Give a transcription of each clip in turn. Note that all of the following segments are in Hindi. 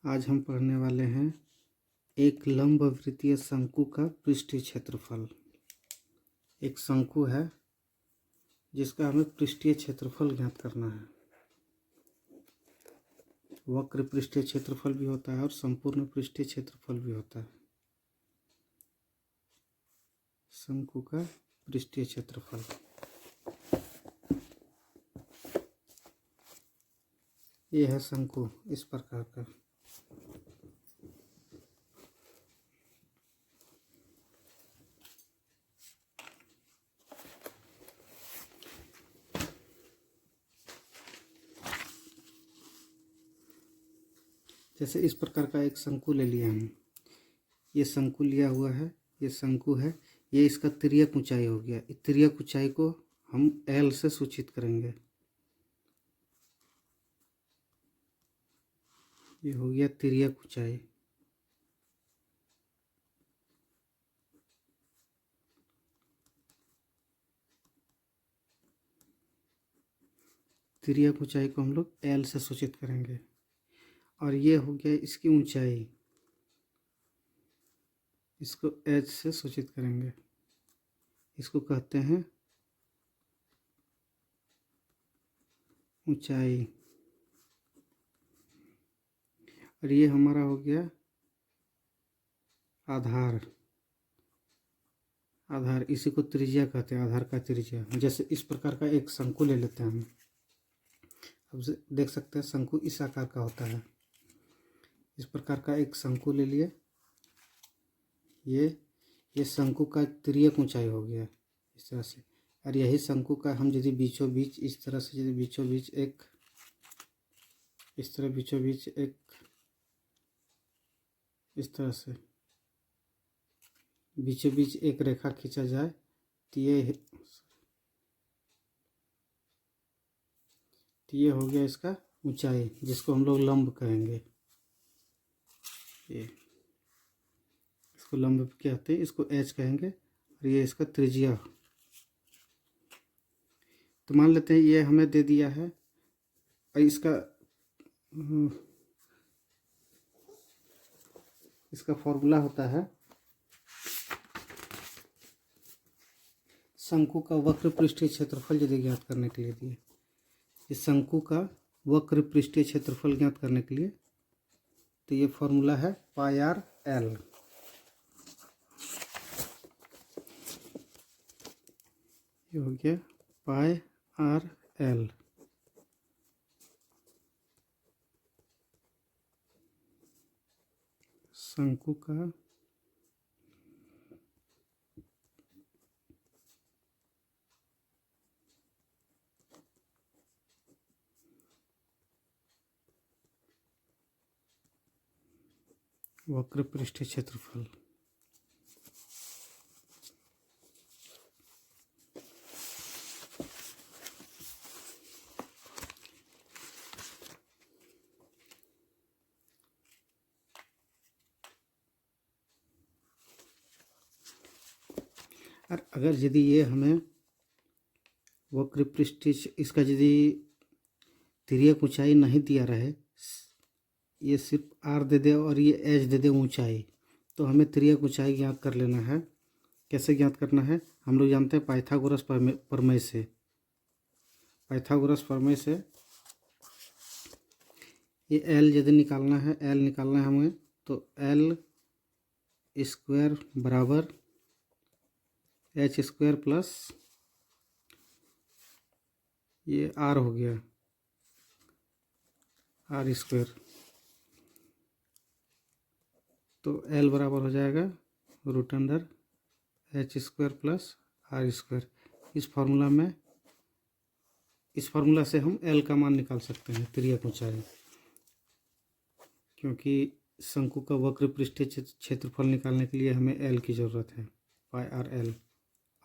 आज हम पढ़ने वाले हैं एक लंबवृत्तीय शंकु का पृष्ठीय क्षेत्रफल। एक शंकु है जिसका हमें पृष्ठीय क्षेत्रफल ज्ञात करना है। वक्र पृष्ठीय क्षेत्रफल भी होता है और संपूर्ण पृष्ठीय क्षेत्रफल भी होता है। शंकु का पृष्ठीय क्षेत्रफल ये है शंकु इस प्रकार का। जैसे इस प्रकार का एक शंकु ले लिया हम, ये शंकु लिया हुआ है, ये शंकु है, ये इसका तिर्यक ऊंचाई हो गया। इस तिर्यक ऊंचाई को हम L से सूचित करेंगे। ये हो गया तिर्यक ऊंचाई। तिर्यक ऊंचाई को हम लोग L से सूचित करेंगे। और ये हो गया इसकी ऊंचाई, इसको H से सूचित करेंगे। इसको कहते हैं ऊंचाई। और ये हमारा हो गया आधार। आधार इसी को त्रिज्या कहते हैं, आधार का त्रिज्या। जैसे इस प्रकार का एक शंकु ले लेते हैं हम। अब देख सकते हैं शंकु इस आकार का होता है। इस प्रकार का एक शंकु ले लिए, ये शंकु का तिर्यक ऊंचाई हो गया इस तरह से। और यही शंकु का हम यदि बीचों बीच इस तरह से, यदि बीचों बीच एक इस तरह, बीचों बीच एक इस तरह से बीचों बीच एक रेखा खींचा जाए तो ये हो गया इसका ऊंचाई, जिसको हम लोग लंब कहेंगे। ये इसको लंब कहते हैं, इसको H कहेंगे। और ये इसका त्रिज्या। तो मान लेते हैं ये हमें दे दिया है और इसका फॉर्मूला होता है शंकु का वक्र पृष्ठीय क्षेत्रफल यदि ज्ञात करने के लिए दिए। इस शंकु का वक्र पृष्ठीय क्षेत्रफल ज्ञात करने के लिए तो ये फॉर्मूला है πr/L। ये हो गया πr/L। शंकु का वक्र पृष्ठीय क्षेत्रफल। और अगर यदि ये हमें वक्र पृष्ठीय इसका यदि तिर्यक ऊंचाई नहीं दिया रहे, ये सिर्फ R दे दे और ये H दे दे ऊंचाई, तो हमें तिर्यक ऊंचाई ज्ञात कर लेना है। कैसे ज्ञात करना है? हम लोग जानते हैं पाइथागोरस प्रमेय से। पाइथागोरस प्रमेय से ये L यदि निकालना है, L निकालना है हमें, तो L स्क्वायर बराबर H स्क्वायर प्लस ये R हो गया R स्क्वायर। तो L बराबर हो जाएगा √H square plus R square. इस फार्मूला से हम L का मान निकाल सकते हैं, तिर्यक ऊंचाई। क्योंकि शंकु का वक्र पृष्ठीय क्षेत्रफल निकालने के लिए हमें L की ज़रूरत है, πr/L।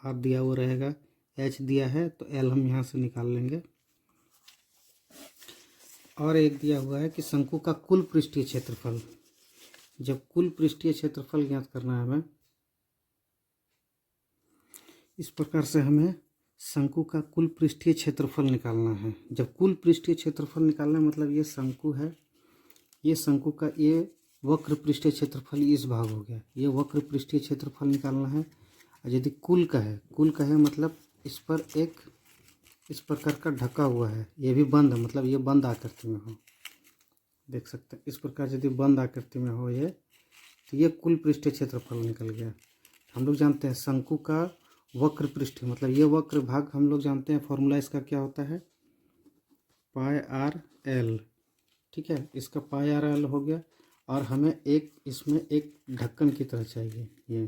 R दिया हुआ रहेगा, H दिया है, तो L हम यहाँ से निकाल लेंगे। और एक दिया हुआ है कि शंकु का कुल पृष्ठीय क्षेत्रफल। जब कुल पृष्ठीय क्षेत्रफल ज्ञात करना है हमें, इस प्रकार से हमें शंकु का कुल पृष्ठीय क्षेत्रफल निकालना है। जब कुल पृष्ठीय क्षेत्रफल निकालना है, मतलब ये शंकु है, ये शंकु का ये वक्र पृष्ठीय क्षेत्रफल इस भाग हो गया, ये वक्र पृष्ठीय क्षेत्रफल निकालना है। और यदि कुल का है मतलब इस पर एक इस प्रकार का ढका हुआ है, ये भी बंद है, मतलब ये बंद आकृति में हो, देख सकते हैं इस प्रकार यदि बंद आकृति में हो ये, तो ये कुल पृष्ठीय क्षेत्रफल निकल गया। हम लोग जानते हैं शंकु का वक्र पृष्ठ, मतलब ये वक्र भाग हम लोग जानते हैं फॉर्मूला इसका क्या होता है, पाई आर एल। ठीक है, इसका पाई आर एल हो गया। और हमें एक इसमें एक ढक्कन की तरह चाहिए ये,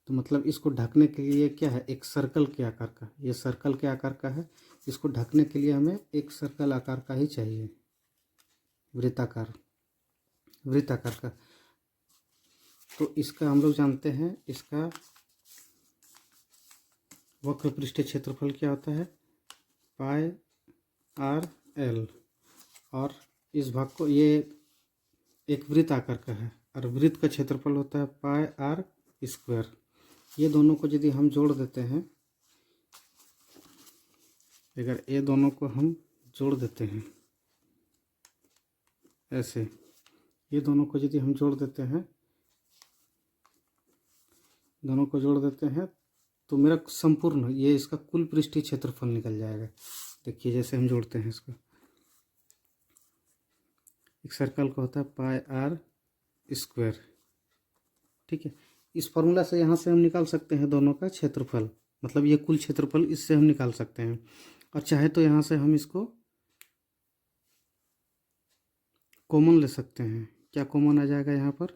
तो मतलब इसको ढकने के लिए क्या है, एक सर्कल के आकार का, ये सर्कल के आकार का है, इसको ढकने के लिए हमें एक सर्कल आकार का ही चाहिए, वृत्ताकार का। तो इसका हम लोग जानते हैं, इसका वक्र पृष्ठीय क्षेत्रफल क्या होता है, पाई आर एल। और इस भाग को ये एक वृत्त आकार का है, और वृत्त का क्षेत्रफल होता है पाई आर स्क्वायर। ये दोनों को यदि हम जोड़ देते हैं, अगर ये दोनों को हम जोड़ देते हैं ऐसे, ये दोनों को यदि हम जोड़ देते हैं, दोनों को जोड़ देते हैं, तो मेरा संपूर्ण ये इसका कुल पृष्ठीय क्षेत्रफल निकल जाएगा। देखिए जैसे हम जोड़ते हैं इसको, एक सर्कल का होता है पाई आर स्क्वायर। ठीक है, इस फॉर्मूला से यहाँ से हम निकाल सकते हैं दोनों का क्षेत्रफल, मतलब ये कुल क्षेत्रफल इससे हम निकाल सकते हैं। और चाहे तो यहाँ से हम इसको कॉमन ले सकते हैं। क्या कॉमन आ जाएगा यहाँ पर,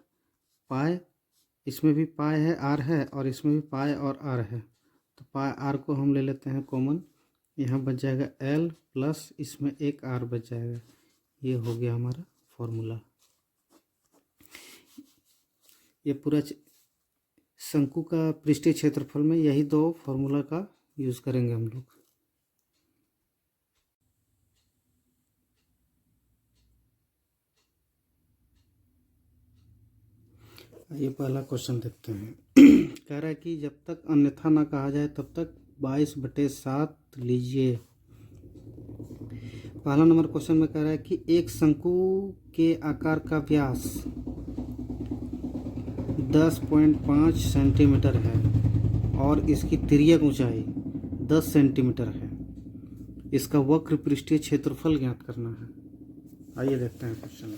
पाई, इसमें भी पाई है आर है, और इसमें भी पाई और आर है, तो पाई आर को हम ले लेते हैं कॉमन, यहाँ बच जाएगा एल प्लस इसमें एक आर बच जाएगा। ये हो गया हमारा फॉर्मूला। ये पूरा शंकु का पृष्ठीय क्षेत्रफल में यही दो फॉर्मूला का यूज़ करेंगे हम लोग। ये पहला क्वेश्चन देखते हैं। कह रहा है कि जब तक अन्यथा ना कहा जाए तब तक 22/7 लीजिए। पहला नंबर क्वेश्चन में कह रहा है कि एक शंकु के आकार का व्यास 10.5 सेंटीमीटर है और इसकी तिर्यक ऊंचाई 10 सेंटीमीटर है। इसका वक्र पृष्ठीय क्षेत्रफल ज्ञात करना है। आइए देखते हैं क्वेश्चन।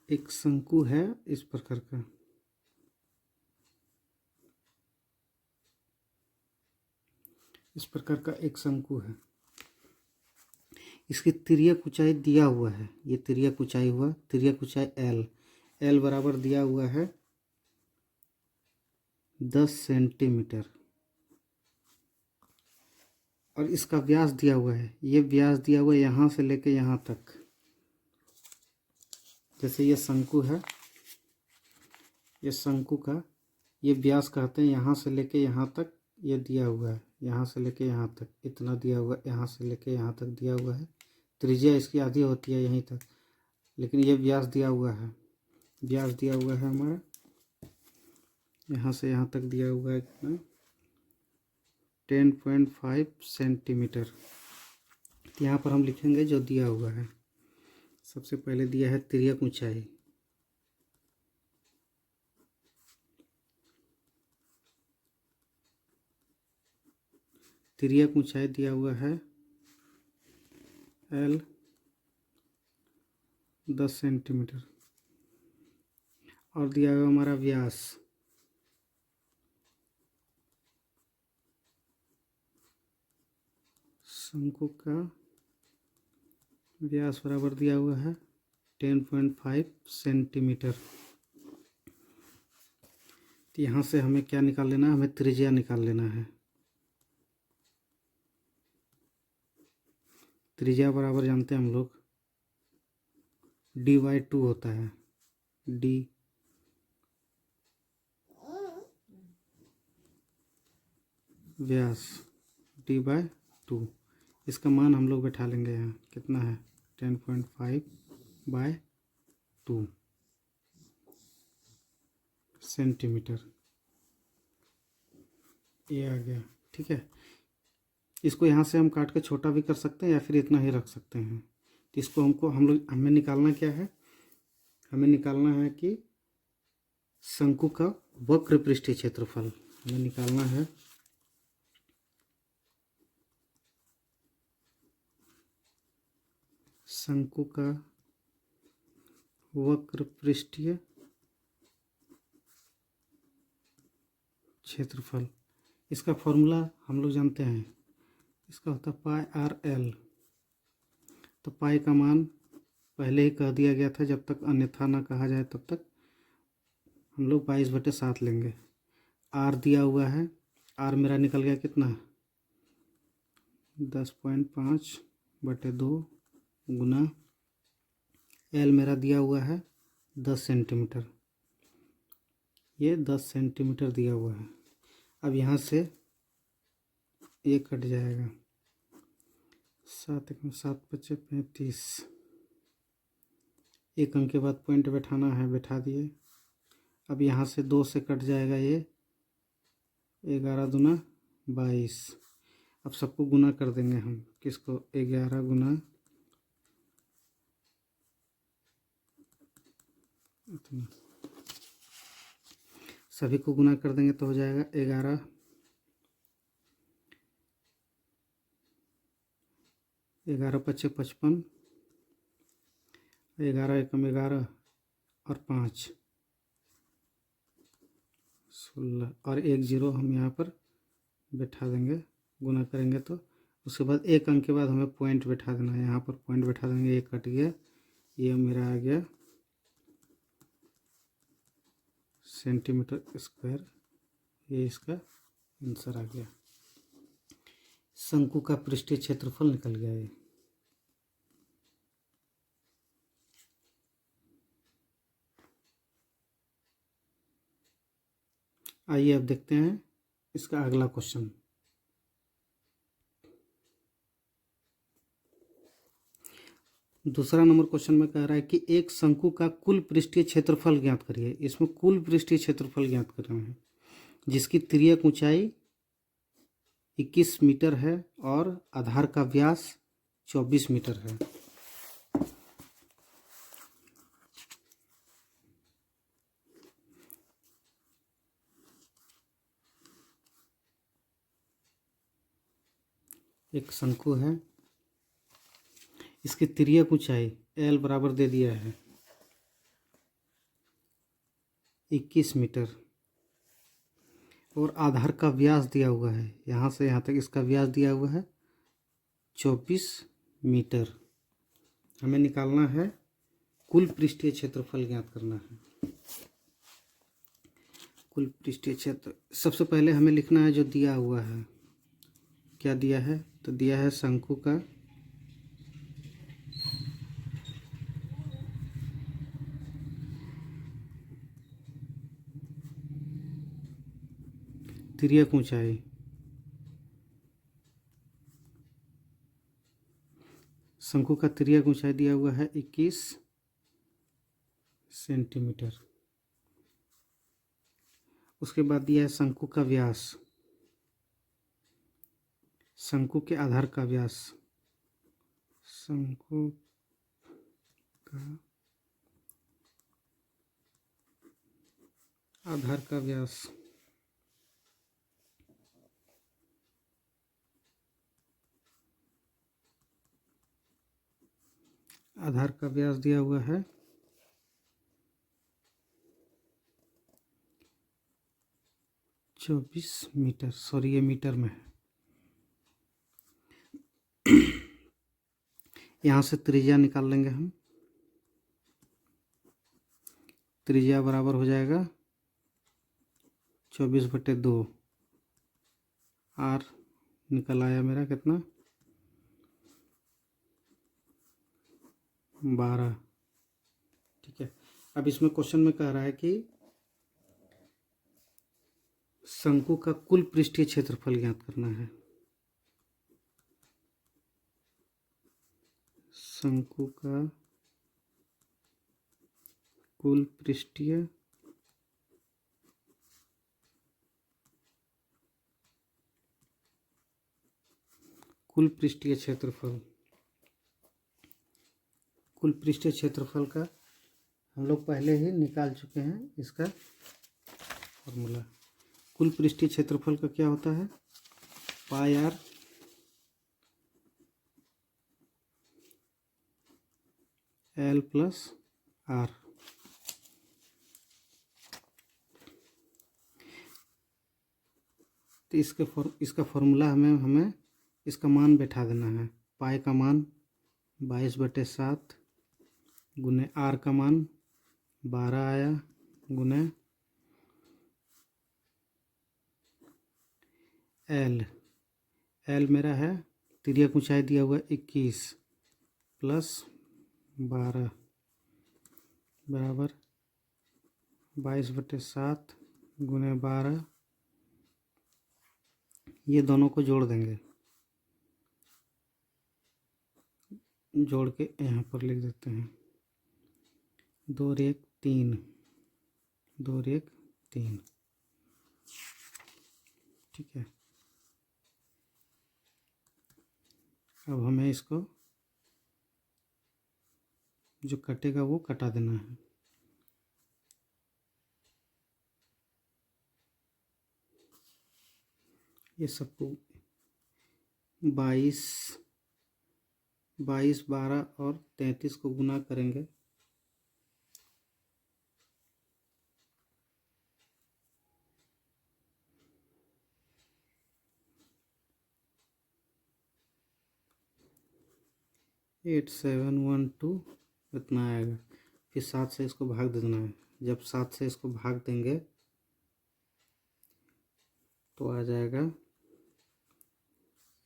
एक शंकु है इस प्रकार का, इस प्रकार का एक शंकु है। इसकी तिर्यक ऊंचाई दिया हुआ है, ये तिर्यक ऊंचाई हुआ, तिर्यक ऊंचाई एल बराबर दिया हुआ है 10 सेंटीमीटर। और इसका व्यास दिया हुआ है, ये व्यास दिया हुआ है यहाँ से लेके यहाँ तक। जैसे ये शंकु है, ये शंकु का ये व्यास कहते हैं, यहाँ से लेके यहाँ तक ये दिया हुआ है, यहाँ से लेके यहाँ तक इतना दिया हुआ है, यहाँ से लेके यहाँ तक दिया हुआ है। त्रिज्या इसकी आधी होती है यहीं तक, लेकिन ये व्यास दिया हुआ है, व्यास दिया हुआ है हमारा यहाँ से यहाँ तक दिया हुआ है कितना, 10.5 सेंटीमीटर। यहाँ पर हम लिखेंगे जो दिया हुआ है। सबसे पहले दिया है तिर्यक ऊंचाई, तिर्यक ऊंचाई दिया हुआ है एल 10 सेंटीमीटर, और दिया हुआ हमारा व्यास शंकु का व्यास बराबर दिया हुआ है 10.5 सेंटीमीटर। तो यहाँ से हमें क्या निकाल लेना है, हमें त्रिज्या निकाल लेना है। त्रिज्या बराबर जानते हैं हम लोग D/2 होता है, D व्यास D/2। इसका मान हम लोग बैठा लेंगे यहाँ, कितना है 10.5/2 सेंटीमीटर, ये आ गया। ठीक है, इसको यहाँ से हम काट के छोटा भी कर सकते हैं या फिर इतना ही रख सकते हैं। तो इसको हमें निकालना क्या है, हमें निकालना है कि शंकु का वक्र पृष्ठीय क्षेत्रफल हमें निकालना है। शंकु का वक्र पृष्ठीय क्षेत्रफल, इसका फॉर्मूला हम लोग जानते हैं, इसका होता है πr/l। तो पाई का मान पहले ही कह दिया गया था, जब तक अन्यथा ना कहा जाए तब तक हम लोग 22/7 लेंगे। आर दिया हुआ है, आर मेरा निकल गया कितना 10.5/2 गुना एल मेरा दिया हुआ है 10 सेंटीमीटर, ये 10 सेंटीमीटर दिया हुआ है। अब यहाँ से ये कट जाएगा, 7 7 5 35, एक अंक के बाद पॉइंट बैठाना है, बैठा दिए। अब यहाँ से 2 से कट जाएगा ये 11 दूना 22। अब सबको गुना कर देंगे हम, किसको 11 गुना इतना, सभी को गुना कर देंगे तो हो जाएगा 11 11 पच्चे 55, 11 एकम 11 और 5 16 और 1 0 हम यहाँ पर बैठा देंगे, गुना करेंगे तो उसके बाद एक अंक के बाद हमें पॉइंट बैठा देना है, यहाँ पर पॉइंट बैठा देंगे। ये कट गया, ये मेरा आ गया सेंटीमीटर स्क्वायर, ये इसका आंसर आ गया। शंकु का पृष्ठीय क्षेत्रफल निकल गया ये। आइए अब देखते हैं इसका अगला क्वेश्चन। दूसरा नंबर क्वेश्चन में कह रहा है कि एक शंकु का कुल पृष्ठीय क्षेत्रफल ज्ञात करिए। इसमें कुल पृष्ठीय क्षेत्रफल ज्ञात कर रहे हैं, जिसकी तिर्यक ऊंचाई 21 मीटर है और आधार का व्यास 24 मीटर है। एक शंकु है, इसकी तिर्यक ऊंचाई L बराबर दे दिया है 21 मीटर और आधार का व्यास दिया हुआ है, यहाँ से यहाँ तक इसका व्यास दिया हुआ है 24 मीटर। हमें निकालना है कुल पृष्ठीय क्षेत्रफल ज्ञात करना है। कुल पृष्ठीय क्षेत्र, सबसे पहले हमें लिखना है जो दिया हुआ है, क्या दिया है, तो दिया है शंकु का तिर्यक ऊंचाई, शंकु का तिर्यक ऊंचाई दिया हुआ है 21 सेंटीमीटर। उसके बाद दिया है शंकु का व्यास, शंकु के आधार का व्यास, शंकु का आधार का व्यास, आधार का व्यास दिया हुआ है 24 मीटर, सॉरी ये मीटर में है। यहाँ से त्रिज्या निकाल लेंगे हम, त्रिज्या बराबर हो जाएगा 24/2, आर निकल आया मेरा कितना 12। ठीक है, अब इसमें क्वेश्चन में कह रहा है कि शंकु का कुल पृष्ठीय क्षेत्रफल ज्ञात करना है। शंकु का कुल पृष्ठीय क्षेत्रफल, कुल पृष्ठीय क्षेत्रफल का हम लोग पहले ही निकाल चुके हैं इसका फॉर्मूला। कुल पृष्ठीय क्षेत्रफल का क्या होता है, पाई आर एल प्लस आर। तो इसका फॉर्मूला हमें इसका मान बैठा देना है। पाई का मान 22/7 गुने आर का मान 12 आया गुने एल मेरा है तिर्यक ऊंचाई दिया हुआ 21 प्लस 12 बराबर 22/7 गुने 12। ये दोनों को जोड़ देंगे, जोड़ के यहाँ पर लिख देते हैं 2 और 1 3, 2 और 1 3। ठीक है, अब हमें इसको जो कटेगा वो कटा देना है। ये सबको 22, 12 और 33 को गुना करेंगे एट 712 इतना आएगा। फिर 7 से इसको भाग देना है। जब 7 से इसको भाग देंगे तो आ जाएगा,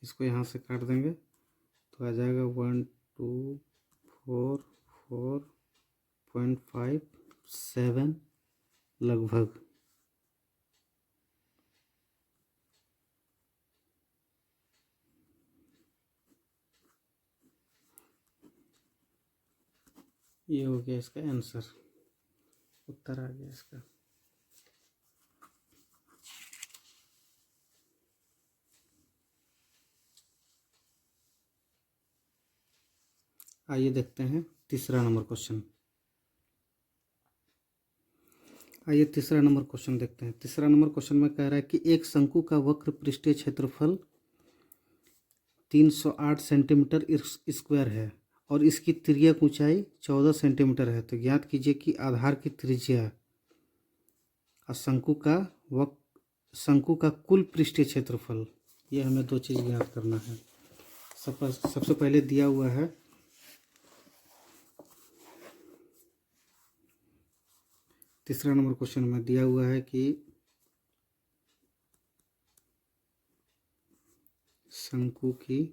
इसको यहाँ से काट देंगे तो आ जाएगा 1244.57 लगभग। ये हो गया इसका आंसर, उत्तर आ गया इसका। आइए देखते हैं तीसरा नंबर क्वेश्चन। आइए तीसरा नंबर क्वेश्चन देखते हैं। तीसरा नंबर क्वेश्चन में कह रहा है कि एक शंकु का वक्र पृष्ठीय क्षेत्रफल 308 सेंटीमीटर स्क्वायर है और इसकी तिर्यक ऊंचाई 14 सेंटीमीटर है। तो ज्ञात कीजिए कि आधार की त्रिज्या और शंकु का कुल पृष्ठीय क्षेत्रफल। ये हमें दो चीज़ ज्ञात करना है। सबसे पहले दिया हुआ है तीसरा नंबर क्वेश्चन में दिया हुआ है कि शंकु की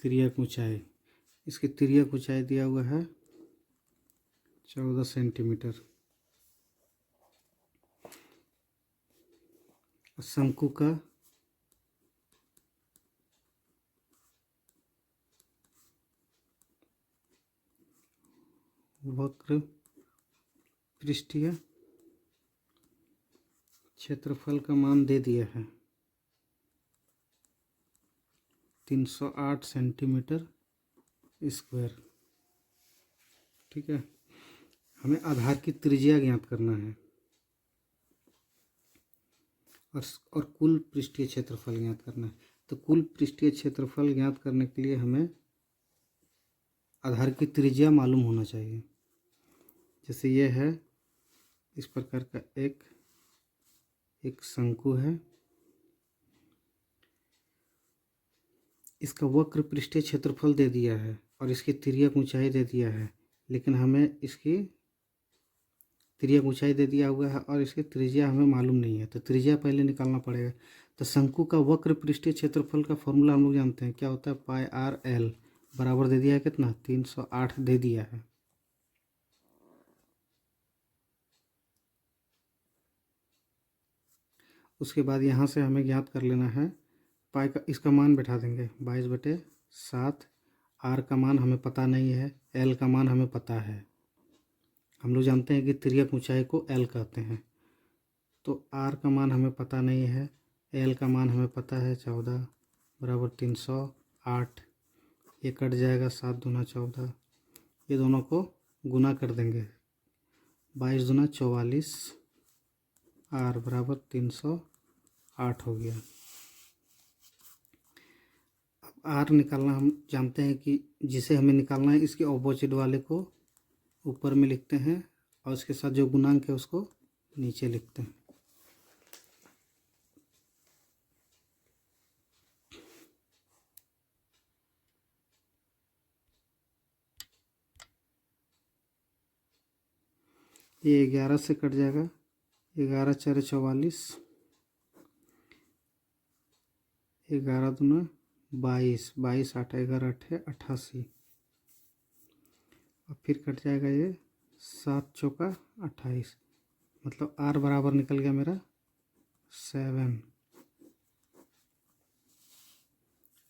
तिर्यक ऊंचाई, इसकी तिर्यक ऊंचाई दिया हुआ है 14 सेंटीमीटर। शंकु का वक्र पृष्ठीय क्षेत्रफल का मान दे दिया है 308 सेंटीमीटर स्क्वायर। ठीक है, हमें आधार की त्रिज्या ज्ञात करना है और कुल पृष्ठीय क्षेत्रफल ज्ञात करना है। तो कुल पृष्ठीय क्षेत्रफल ज्ञात करने के लिए हमें आधार की त्रिज्या मालूम होना चाहिए। जैसे ये है, इस प्रकार का एक शंकु है, इसका वक्र पृष्ठीय क्षेत्रफल दे दिया है और इसकी तिर्यक ऊंचाई दे दिया है, लेकिन हमें इसकी तिर्यक ऊंचाई दे दिया हुआ है और इसकी त्रिज्या हमें मालूम नहीं है। तो त्रिज्या पहले निकालना पड़ेगा। तो शंकु का वक्र पृष्ठीय क्षेत्रफल का फॉर्मूला हम लोग जानते हैं, क्या होता है, पाई आर एल बराबर दे दिया है कितना, 308 दे दिया है। उसके बाद यहाँ से हमें ज्ञात कर लेना है पाई का, इसका मान बैठा देंगे 22/7। आर का मान हमें पता नहीं है, एल का मान हमें पता है। हम लोग जानते हैं कि तिर्यक ऊंचाई को एल कहते हैं। तो आर का मान हमें पता नहीं है, एल का मान हमें पता है 14 बराबर 308। ये कट जाएगा, 7 दूना 14, ये दोनों को गुना कर देंगे, 22 दूना 44, आर बराबर 308 हो गया। अब आर निकालना हम जानते हैं कि जिसे हमें निकालना है इसके ऑपोजिट वाले को ऊपर में लिखते हैं और उसके साथ जो गुणांक है उसको नीचे लिखते हैं। ये 11 से कट जाएगा, 11 4 44, 11 दूना 22, 22 8 11 8 88, और फिर कट जाएगा ये 7 चौका 28, मतलब आर बराबर निकल गया मेरा 7।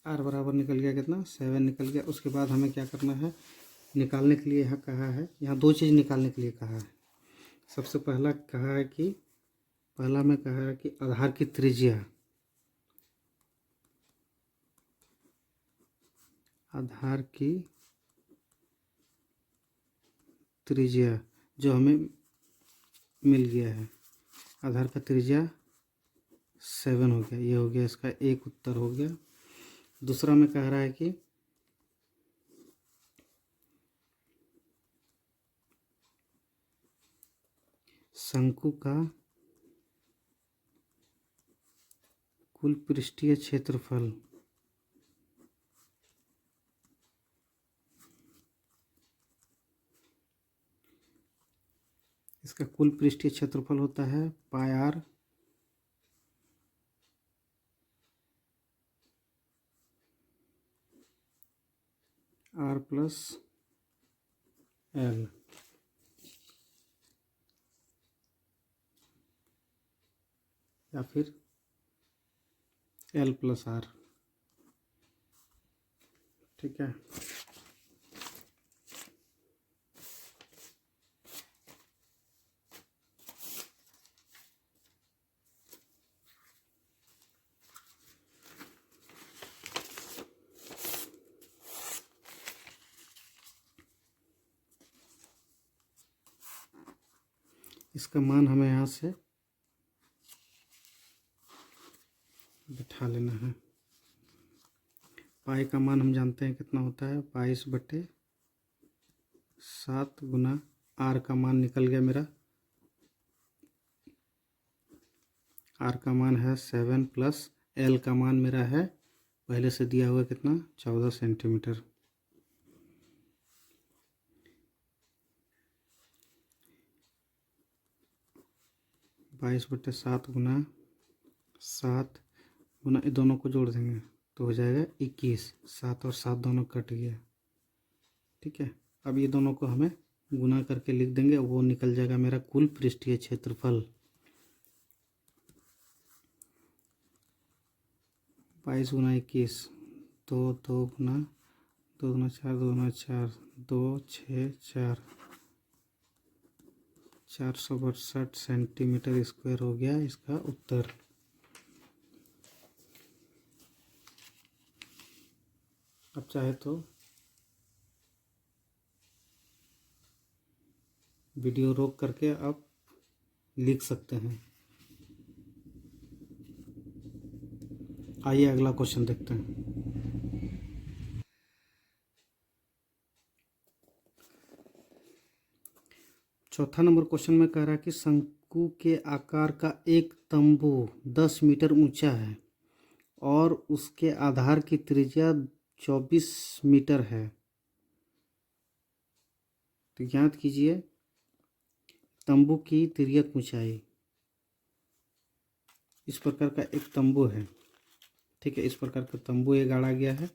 आर बराबर निकल गया कितना, 7 निकल गया। उसके बाद हमें क्या करना है, निकालने के लिए यहाँ कहा है, यहाँ दो चीज़ निकालने के लिए कहा है। सबसे पहला कहा है कि पहला में कहा है कि आधार की त्रिज्या, आधार की त्रिज्या जो हमें मिल गया है, आधार का त्रिज्या 7 हो गया, ये हो गया इसका एक उत्तर हो गया। दूसरा में कह रहा है कि शंकु का कुल पृष्ठीय क्षेत्रफल, इसका कुल पृष्ठीय क्षेत्रफल होता है पाई आर आर प्लस एल। या फिर एल प्लस आर, ठीक है। इसका मान हमें यहाँ से बिठा लेना है। पाई का मान हम जानते हैं कितना होता है, 22/7 गुना आर का मान निकल गया मेरा, आर का मान है 7 प्लस एल का मान मेरा है पहले से दिया हुआ कितना 14 सेंटीमीटर। बाईस बटे 7 गुना 7 गुना ये दोनों को जोड़ देंगे तो हो जाएगा 21, 7 और 7 दोनों कट गया, ठीक है। अब ये दोनों को हमें गुना करके लिख देंगे, वो निकल जाएगा मेरा कुल पृष्ठीय क्षेत्रफल। 22 गुना 21, 2 2 गुना 2 गुना 4 2 गुना 4 2 6 4, 462 सेंटीमीटर स्क्वायर हो गया इसका उत्तर। अब चाहे तो वीडियो रोक करके आप लिख सकते हैं। आइए अगला क्वेश्चन देखते हैं। चौथा नंबर क्वेश्चन में कह रहा है कि शंकु के आकार का एक तंबू 10 मीटर ऊंचा है और उसके आधार की त्रिज्या 24 मीटर है। तो ज्ञात कीजिए तंबू की तिर्यक ऊंचाई। इस प्रकार का एक तंबू है, ठीक है, इस प्रकार का तंबू ये गाड़ा गया है।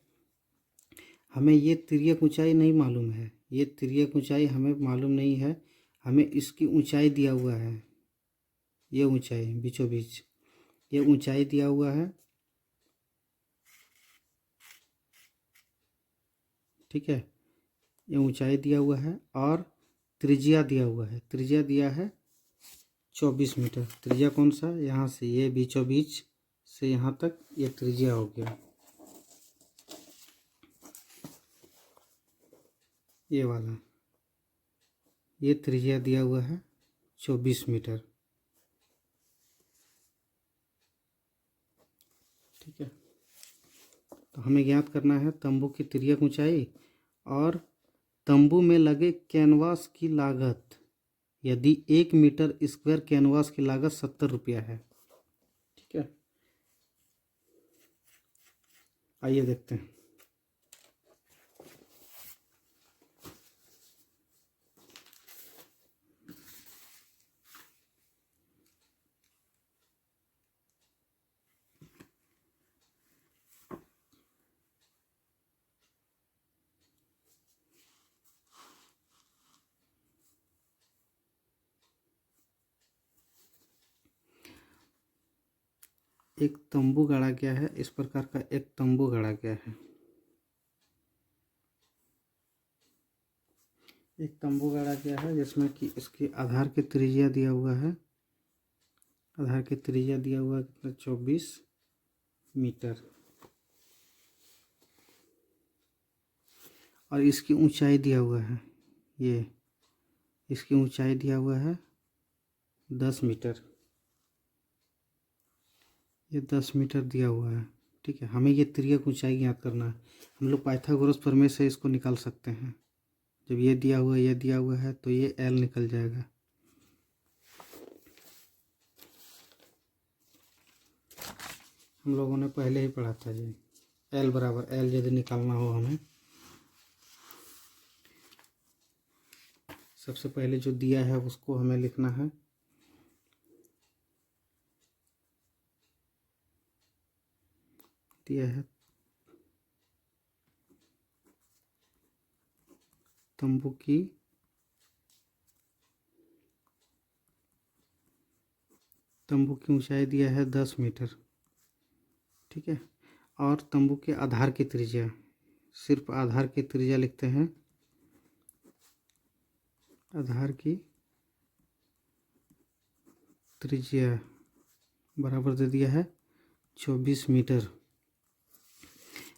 हमें ये तिर्यक ऊंचाई नहीं मालूम है, ये तिर्यक ऊंचाई हमें मालूम नहीं है, हमें इसकी ऊंचाई दिया हुआ है, ये ऊंचाई बीचों बीच, ये ऊंचाई दिया हुआ है, ठीक है, ये ऊंचाई दिया हुआ है और त्रिज्या दिया हुआ है। त्रिज्या दिया है 24 मीटर। त्रिज्या कौन सा? यहाँ से ये बीचों बीच से यहाँ तक ये त्रिज्या हो गया, ये वाला, ये त्रिज्या दिया हुआ है 24 मीटर, ठीक है। तो हमें ज्ञात करना है तंबू की तिर्यक ऊंचाई और तंबू में लगे कैनवास की लागत। यदि 1 मीटर स्क्वायर कैनवास की लागत 70 रुपया है, ठीक है। आइए देखते हैं। एक तंबू गाड़ा गया है, इस प्रकार का एक तंबू गाड़ा गया है। एक तंबू गाड़ा गया है जिसमें कि इसके आधार की त्रिज्या दिया हुआ है, आधार की त्रिज्या दिया हुआ है कितना? 24 मीटर। और इसकी ऊंचाई दिया हुआ है, ये इसकी ऊंचाई दिया हुआ है 10 मीटर, ये 10 मीटर दिया हुआ है, ठीक है। हमें ये तिर्यक ऊंचाई ज्ञात करना है। हम लोग पाइथागोरस प्रमेय से इसको निकाल सकते हैं। जब ये दिया हुआ है, ये दिया हुआ है, तो ये एल निकल जाएगा। हम लोगों ने पहले ही पढ़ा था जी, एल बराबर एल यदि निकालना हो हमें, सबसे पहले जो दिया है उसको हमें लिखना है। दिया है तंबू की ऊंचाई दिया है 10 मीटर, ठीक है। और तंबू के आधार की त्रिज्या, सिर्फ आधार की त्रिज्या लिखते हैं। आधार की त्रिज्या बराबर दे दिया है 24 मीटर।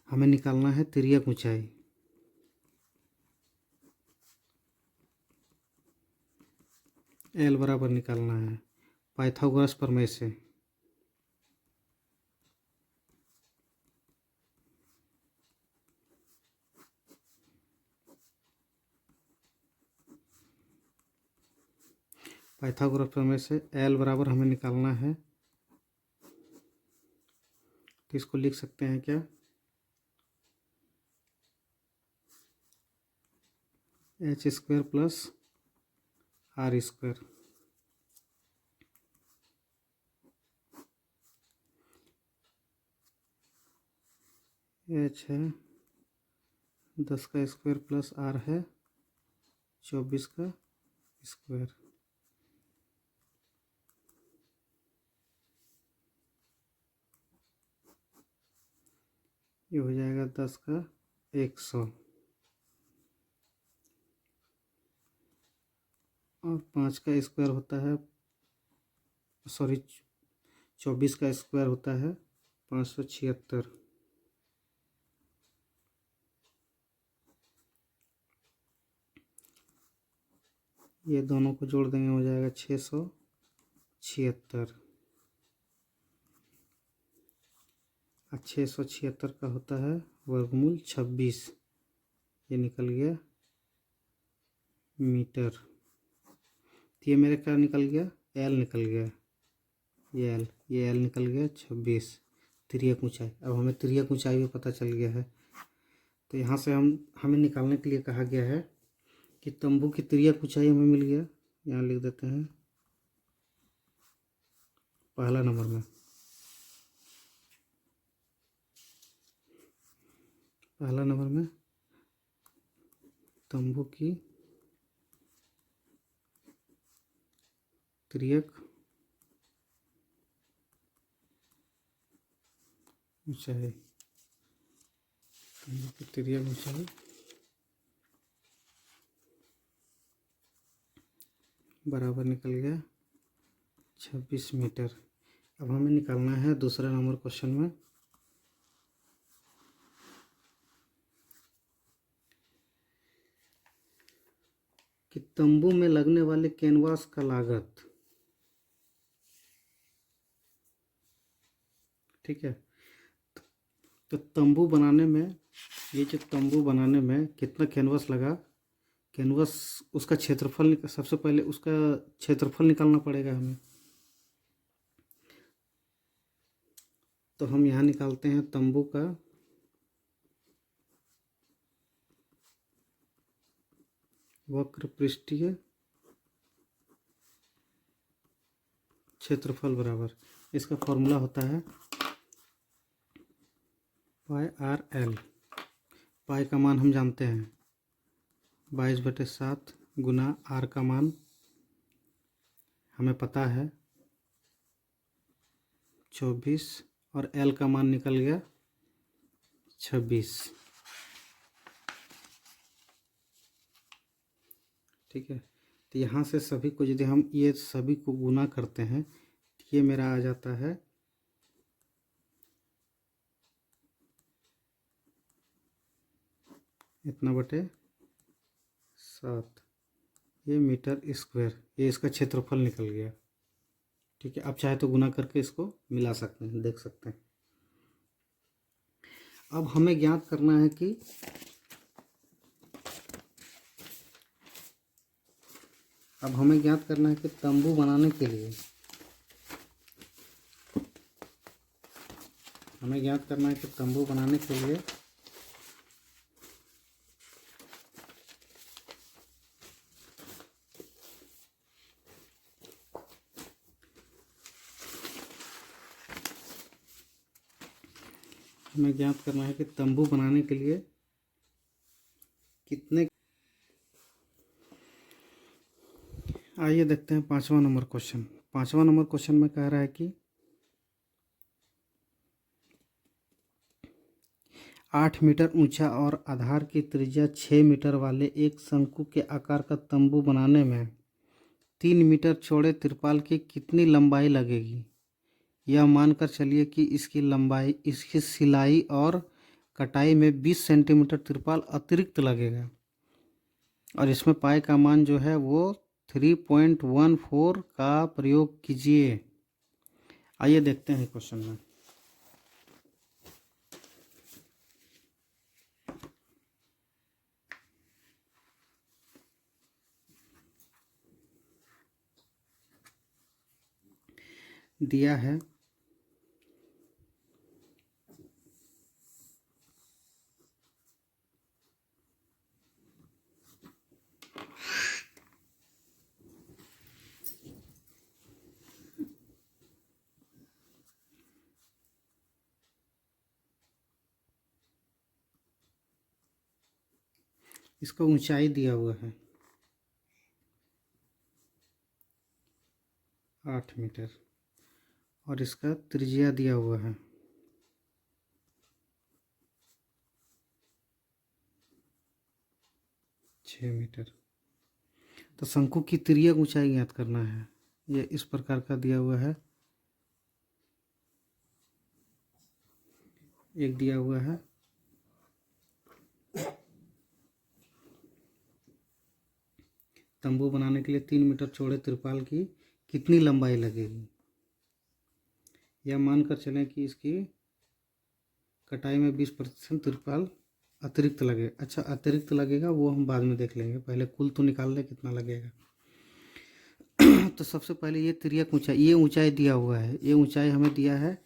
हमें निकालना है तिर्यक ऊंचाई। एल बराबर निकालना है पाइथागोरस प्रमेय से। पाइथागोरस प्रमेय से एल बराबर हमें निकालना है, तो इसको लिख सकते हैं क्या? H square plus R square. H है 10 का स्क्वायर प्लस आर है 24 का स्क्वायर। ये हो जाएगा 10 का 100 और 5 का स्क्वायर होता है, सॉरी 24 का स्क्वायर होता है 576। ये दोनों को जोड़ देंगे हो जाएगा 676। और 676 का होता है वर्गमूल 26, ये निकल गया मीटर। तो ये मेरे क्या निकल गया? एल निकल गया, ये एल निकल गया 26 तिर्यक ऊंचाई। अब हमें तिर्यक ऊंचाई भी पता चल गया है। तो यहाँ से हमें निकालने के लिए कहा गया है कि तंबू की तिर्यक ऊंचाई हमें मिल गया। यहाँ लिख देते हैं पहला नंबर में, पहला नंबर में तंबू की तिर्यक ऊंचाई, तंबू की तिर्यक ऊंचाई बराबर निकल गया 26 मीटर। अब हमें निकालना है दूसरे नंबर क्वेश्चन में कि तंबू में लगने वाले कैनवास का लागत। ठीक है, तो तंबू बनाने में, ये जो तंबू बनाने में कितना कैनवास लगा, कैनवास उसका क्षेत्रफल, सबसे पहले उसका क्षेत्रफल निकालना पड़ेगा हमें। तो हम यहाँ निकालते हैं तंबू का वक्र पृष्ठीय क्षेत्रफल बराबर, इसका फॉर्मूला होता है पाई आर एल। पाई का मान हम जानते हैं 22/7 गुना आर का मान हमें पता है 24 और एल का मान निकल गया 26। ठीक है, तो यहाँ से सभी को यदि हम ये सभी को गुना करते हैं तो ये मेरा आ जाता है 1/7, ये मीटर स्क्वायर, ये इसका क्षेत्रफल निकल गया। ठीक है, आप चाहे तो गुना करके इसको मिला सकते हैं, देख सकते हैं। अब हमें ज्ञात करना है कि तंबू बनाने के लिए कितने। आइए देखते हैं पांचवा नंबर क्वेश्चन में कह रहा है कि 8 मीटर ऊंचा और आधार की त्रिज्या 6 मीटर वाले एक शंकु के आकार का तंबू बनाने में 3 मीटर चौड़े तिरपाल की कितनी लंबाई लगेगी। यह मानकर चलिए कि इसकी सिलाई और कटाई में 20 सेंटीमीटर तिरपाल अतिरिक्त लगेगा और इसमें पाई का मान जो है वो 3.14 का प्रयोग कीजिए। आइए देखते हैं क्वेश्चन में। दिया है इसका ऊंचाई दिया हुआ है 8 मीटर और इसका त्रिज्या दिया हुआ है 6 मीटर। तो शंकु की तिर्यक ऊंचाई ज्ञात करना है। ये इस प्रकार का दिया हुआ है, एक दिया हुआ है तंबू बनाने के लिए 3 मीटर चौड़े तिरपाल की कितनी लंबाई लगेगी। यह मानकर चलें कि इसकी कटाई में 20% तिरपाल अतिरिक्त लगे। अच्छा, अतिरिक्त लगेगा वो हम बाद में देख लेंगे, पहले कुल तो निकाल लें कितना लगेगा। तो सबसे पहले ये तिर्यक ऊंचाई, ये ऊंचाई दिया हुआ है, ये ऊंचाई हमें दिया है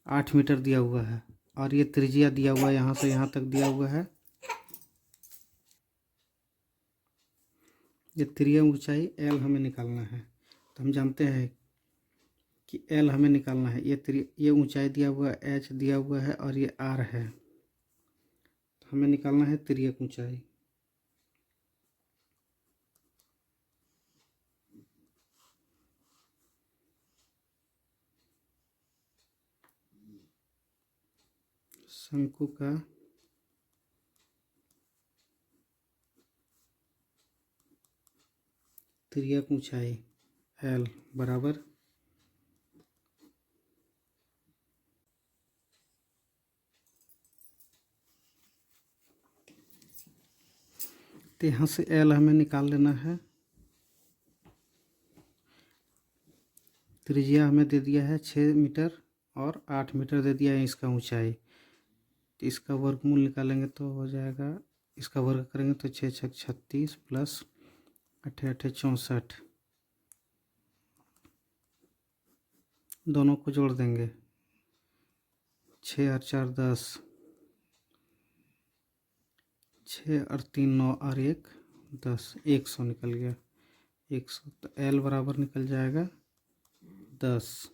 8 मीटर दिया हुआ है और ये त्रिज्या दिया हुआ है यहाँ से यहाँ तक दिया हुआ है। ये तिर्यक ऊंचाई एल हमें निकालना है। तो हम जानते हैं कि एल हमें निकालना है। ये ऊंचाई दिया हुआ है, एच दिया हुआ है और ये आर है। तो हमें निकालना है तिर्यक ऊंचाई। शंकु का तिर्यक ऊंचाई L बराबर तो यहाँ से L हमें निकाल लेना है। त्रिज्या हमें दे दिया है 6 मीटर और 8 मीटर दे दिया है इसका ऊंचाई। तो इसका वर्गमूल निकालेंगे तो हो जाएगा, इसका वर्ग करेंगे तो 6 छक 36 प्लस 8 8 64, दोनों को जोड़ देंगे 6 और 4 10, 6 और 3 9 और 1 10, 100 निकल गया 100। तो L बराबर निकल जाएगा 10।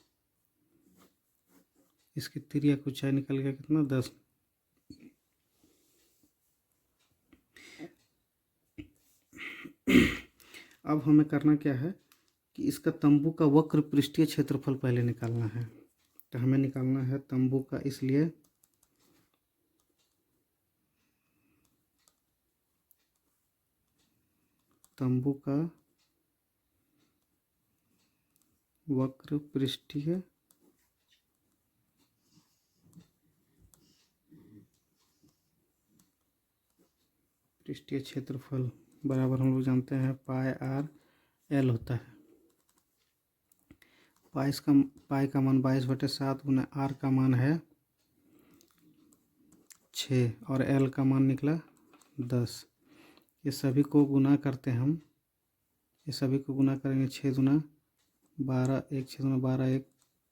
इसकी तिर्यक ऊंचाई निकल गया कितना 10। अब हमें करना क्या है कि इसका तंबू का वक्र पृष्ठीय क्षेत्रफल पहले निकालना है। तो हमें निकालना है तंबू का, इसलिए तंबू का वक्र पृष्ठीय क्षेत्रफल बराबर हम लोग जानते हैं पाई आर एल होता है। पाई का मान 22/7 गुना आर का मान है 6 और एल का मान निकला 10। ये सभी को गुना करते हैं हम, ये सभी को गुना करेंगे 6 दूना 12, 1 6 दूना 12, 1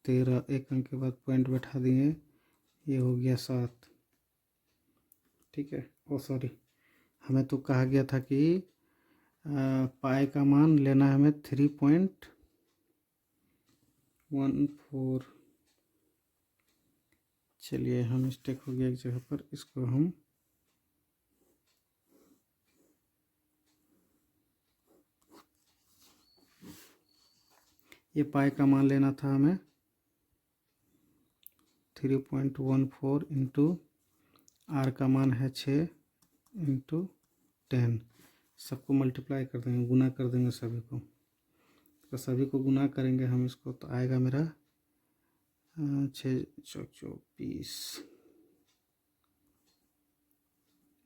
13, एक अंक के बाद पॉइंट बैठा दिए, ये हो गया 7। ठीक है, ओ सॉरी, हमें तो कहा गया था कि पाई का मान लेना है हमें 3.14। चलिए, हम मिस्टेक हो गया एक जगह पर, इसको हम ये पाई का मान लेना था हमें 3.14 इंटू आर का मान है 6 इंटू 10। सबको मल्टीप्लाई कर देंगे, गुना कर देंगे सभी को। तो सभी को गुना करेंगे हम इसको, तो आएगा मेरा 6 चौक 24,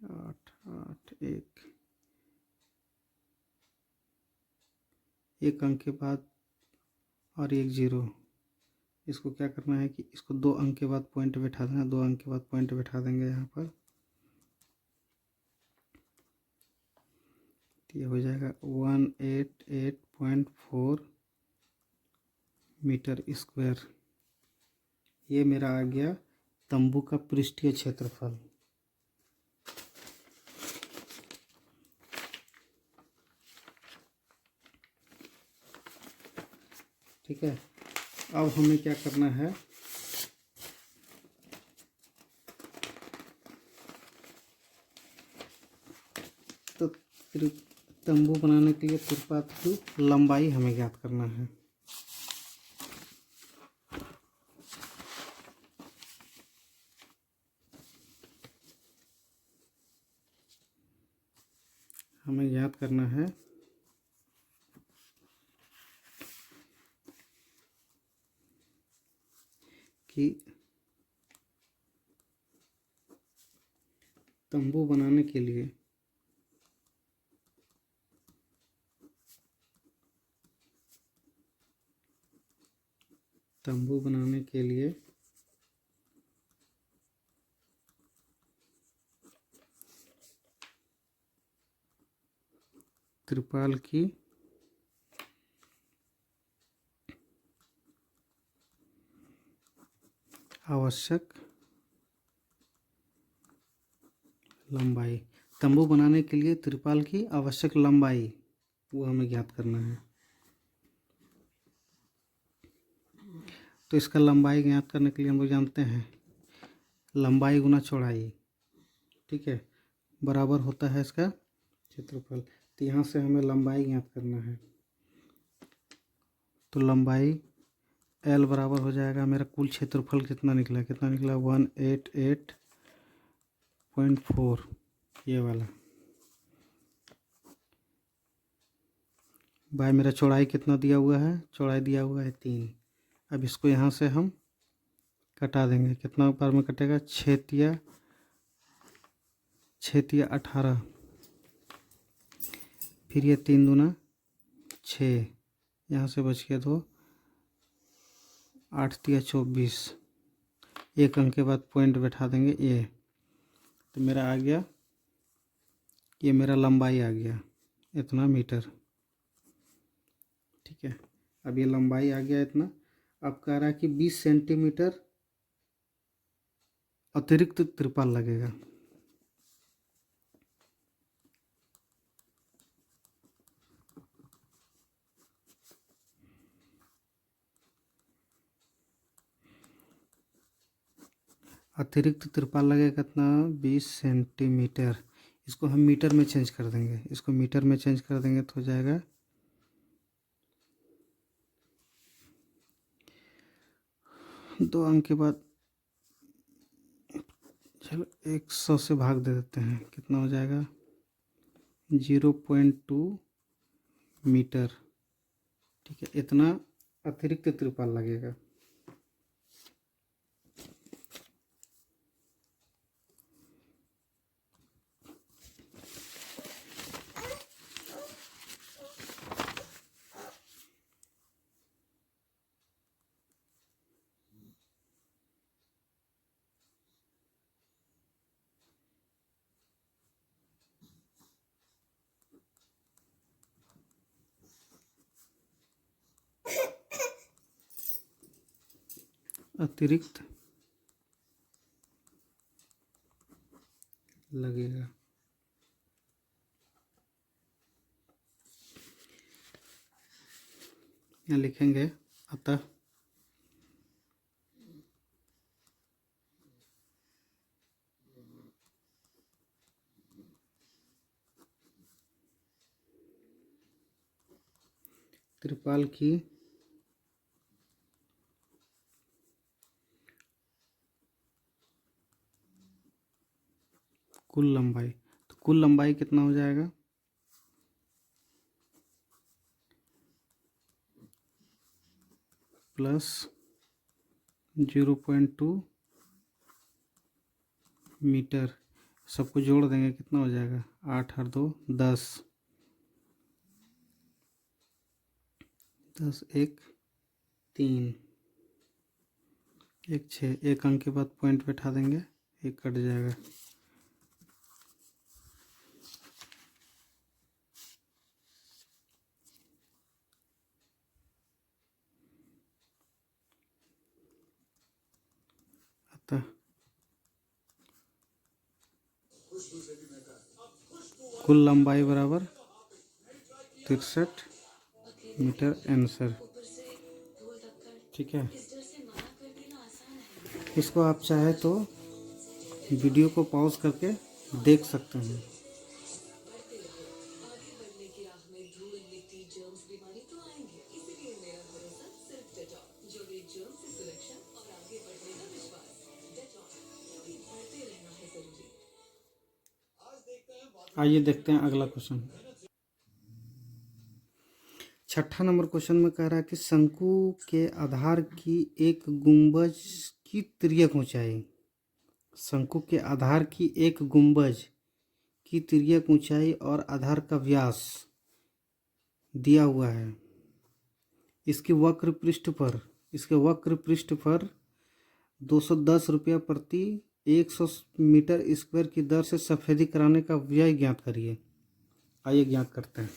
8 8 एक अंक के बाद और 1 0। इसको क्या करना है कि इसको 2 अंक के बाद पॉइंट बैठा देना, 2 अंक के बाद पॉइंट बैठा देंगे यहाँ पर। ये हो जाएगा 188.4 मीटर स्क्वायर। ये मेरा आ गया तंबू का पृष्ठीय क्षेत्रफल। ठीक है, अब हमें क्या करना है, तो तंबू बनाने के लिए तिरपाल की लंबाई हमें ज्ञात करना है। हमें ज्ञात करना है कि तंबू बनाने के लिए त्रिपाल की आवश्यक लंबाई, तंबू बनाने के लिए त्रिपाल की आवश्यक लंबाई वो हमें ज्ञात करना है। तो इसका लंबाई ज्ञात करने के लिए हम लोग जानते हैं लंबाई गुना चौड़ाई, ठीक है, बराबर होता है इसका क्षेत्रफल। तो यहाँ से हमें लंबाई ज्ञात करना है, तो लंबाई L बराबर हो जाएगा, मेरा कुल क्षेत्रफल कितना निकला 188 0.4 ये वाला। बाय मेरा चौड़ाई कितना दिया हुआ है, चौड़ाई दिया हुआ है 3। अब इसको यहाँ से हम कटा देंगे। कितना बार में कटेगा, 6 तिया 18, फिर ये 3 दूना 6, यहाँ से बच गया 2, 8 तिया 24, एक अंक के बाद पॉइंट बैठा देंगे ये, तो मेरा आ गया, ये मेरा लंबाई आ गया इतना मीटर। ठीक है, अब ये लंबाई आ गया इतना। अब कह रहा है कि 20 सेंटीमीटर अतिरिक्त तिरपाल लगेगा। अतिरिक्त तिरपाल लगेगा कितना, 20 सेंटीमीटर। इसको हम मीटर में चेंज कर देंगे, इसको मीटर में चेंज कर देंगे तो हो जाएगा 2 अंक के बाद, चलो 100 से भाग दे देते हैं, कितना हो जाएगा 0.2 मीटर। ठीक है, इतना अतिरिक्त तिरपाल लगेगा। अतिरिक्त लगेगा। यहाँ लिखेंगे अतः तिरपाल की कुल लंबाई, तो कुल लंबाई कितना हो जाएगा, प्लस 0.2 मीटर। सबको जोड़ देंगे, कितना हो जाएगा 8 और 2 10, 10 1 3, 1 6, एक अंक के बाद पॉइंट बैठा देंगे, एक कट जाएगा। अतः कुल लंबाई बराबर 63 मीटर आंसर। ठीक है, इसको आप चाहे तो वीडियो को पॉज करके देख सकते हैं। आइए देखते हैं अगला क्वेश्चन। 6ठा नंबर क्वेश्चन में कह रहा है कि शंकु के आधार की एक गुंबज की तिर्यक ऊंचाई, शंकु के आधार की एक गुंबज की तिर्यक ऊंचाई और आधार का व्यास दिया हुआ है। इसके वक्र पृष्ठ पर 210 रुपया प्रति 100 मीटर स्क्वायर की दर से सफेदी कराने का व्यय ज्ञात करिए। आइए ज्ञात करते हैं।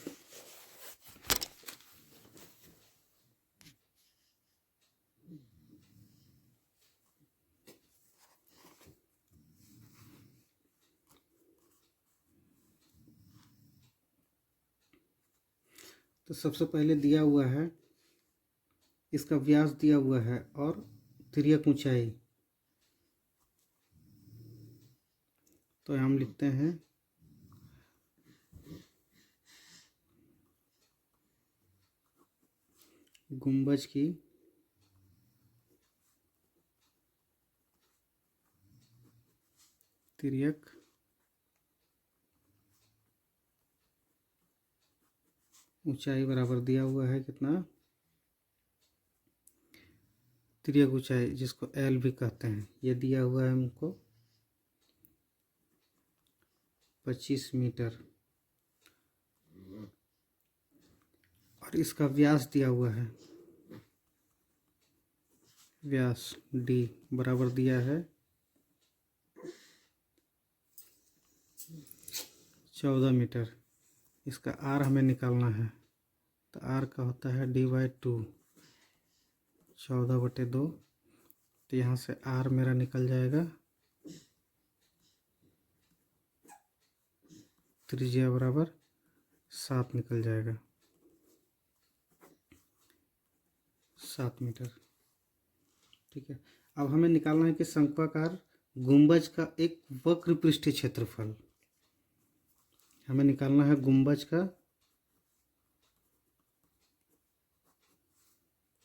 तो सबसे पहले दिया हुआ है, इसका व्यास दिया हुआ है और तिर्यक ऊंचाई, तो हम लिखते हैं गुंबज की तिर्यक ऊंचाई बराबर दिया हुआ है कितना, तिर्यक ऊंचाई जिसको एल भी कहते हैं, ये दिया हुआ है हमको 25 मीटर, और इसका व्यास दिया हुआ है, व्यास डी बराबर दिया है 14 मीटर। इसका आर हमें निकालना है, तो आर का होता है dy/2, 14/2। तो यहाँ से आर मेरा निकल जाएगा, त्रिज्या बराबर 7 निकल जाएगा, 7 मीटर। ठीक है, अब हमें निकालना है कि शंक्वाकार गुंबज का एक वक्र पृष्ठीय क्षेत्रफल, हमें निकालना है गुंबज का,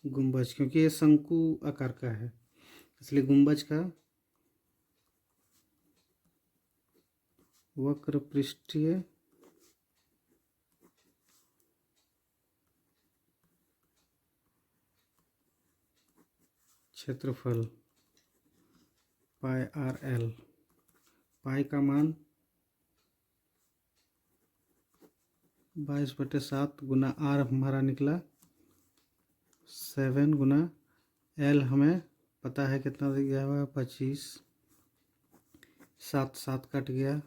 गुंबज क्योंकि ये शंकु आकार का है इसलिए गुंबज का वक्र पृष्ठीय क्षेत्रफल πRL, पाई का मान 22/7 गुना आर हमारा निकला 7 गुना एल हमें पता है कितना दिया हुआ है 25, 7 कट गया,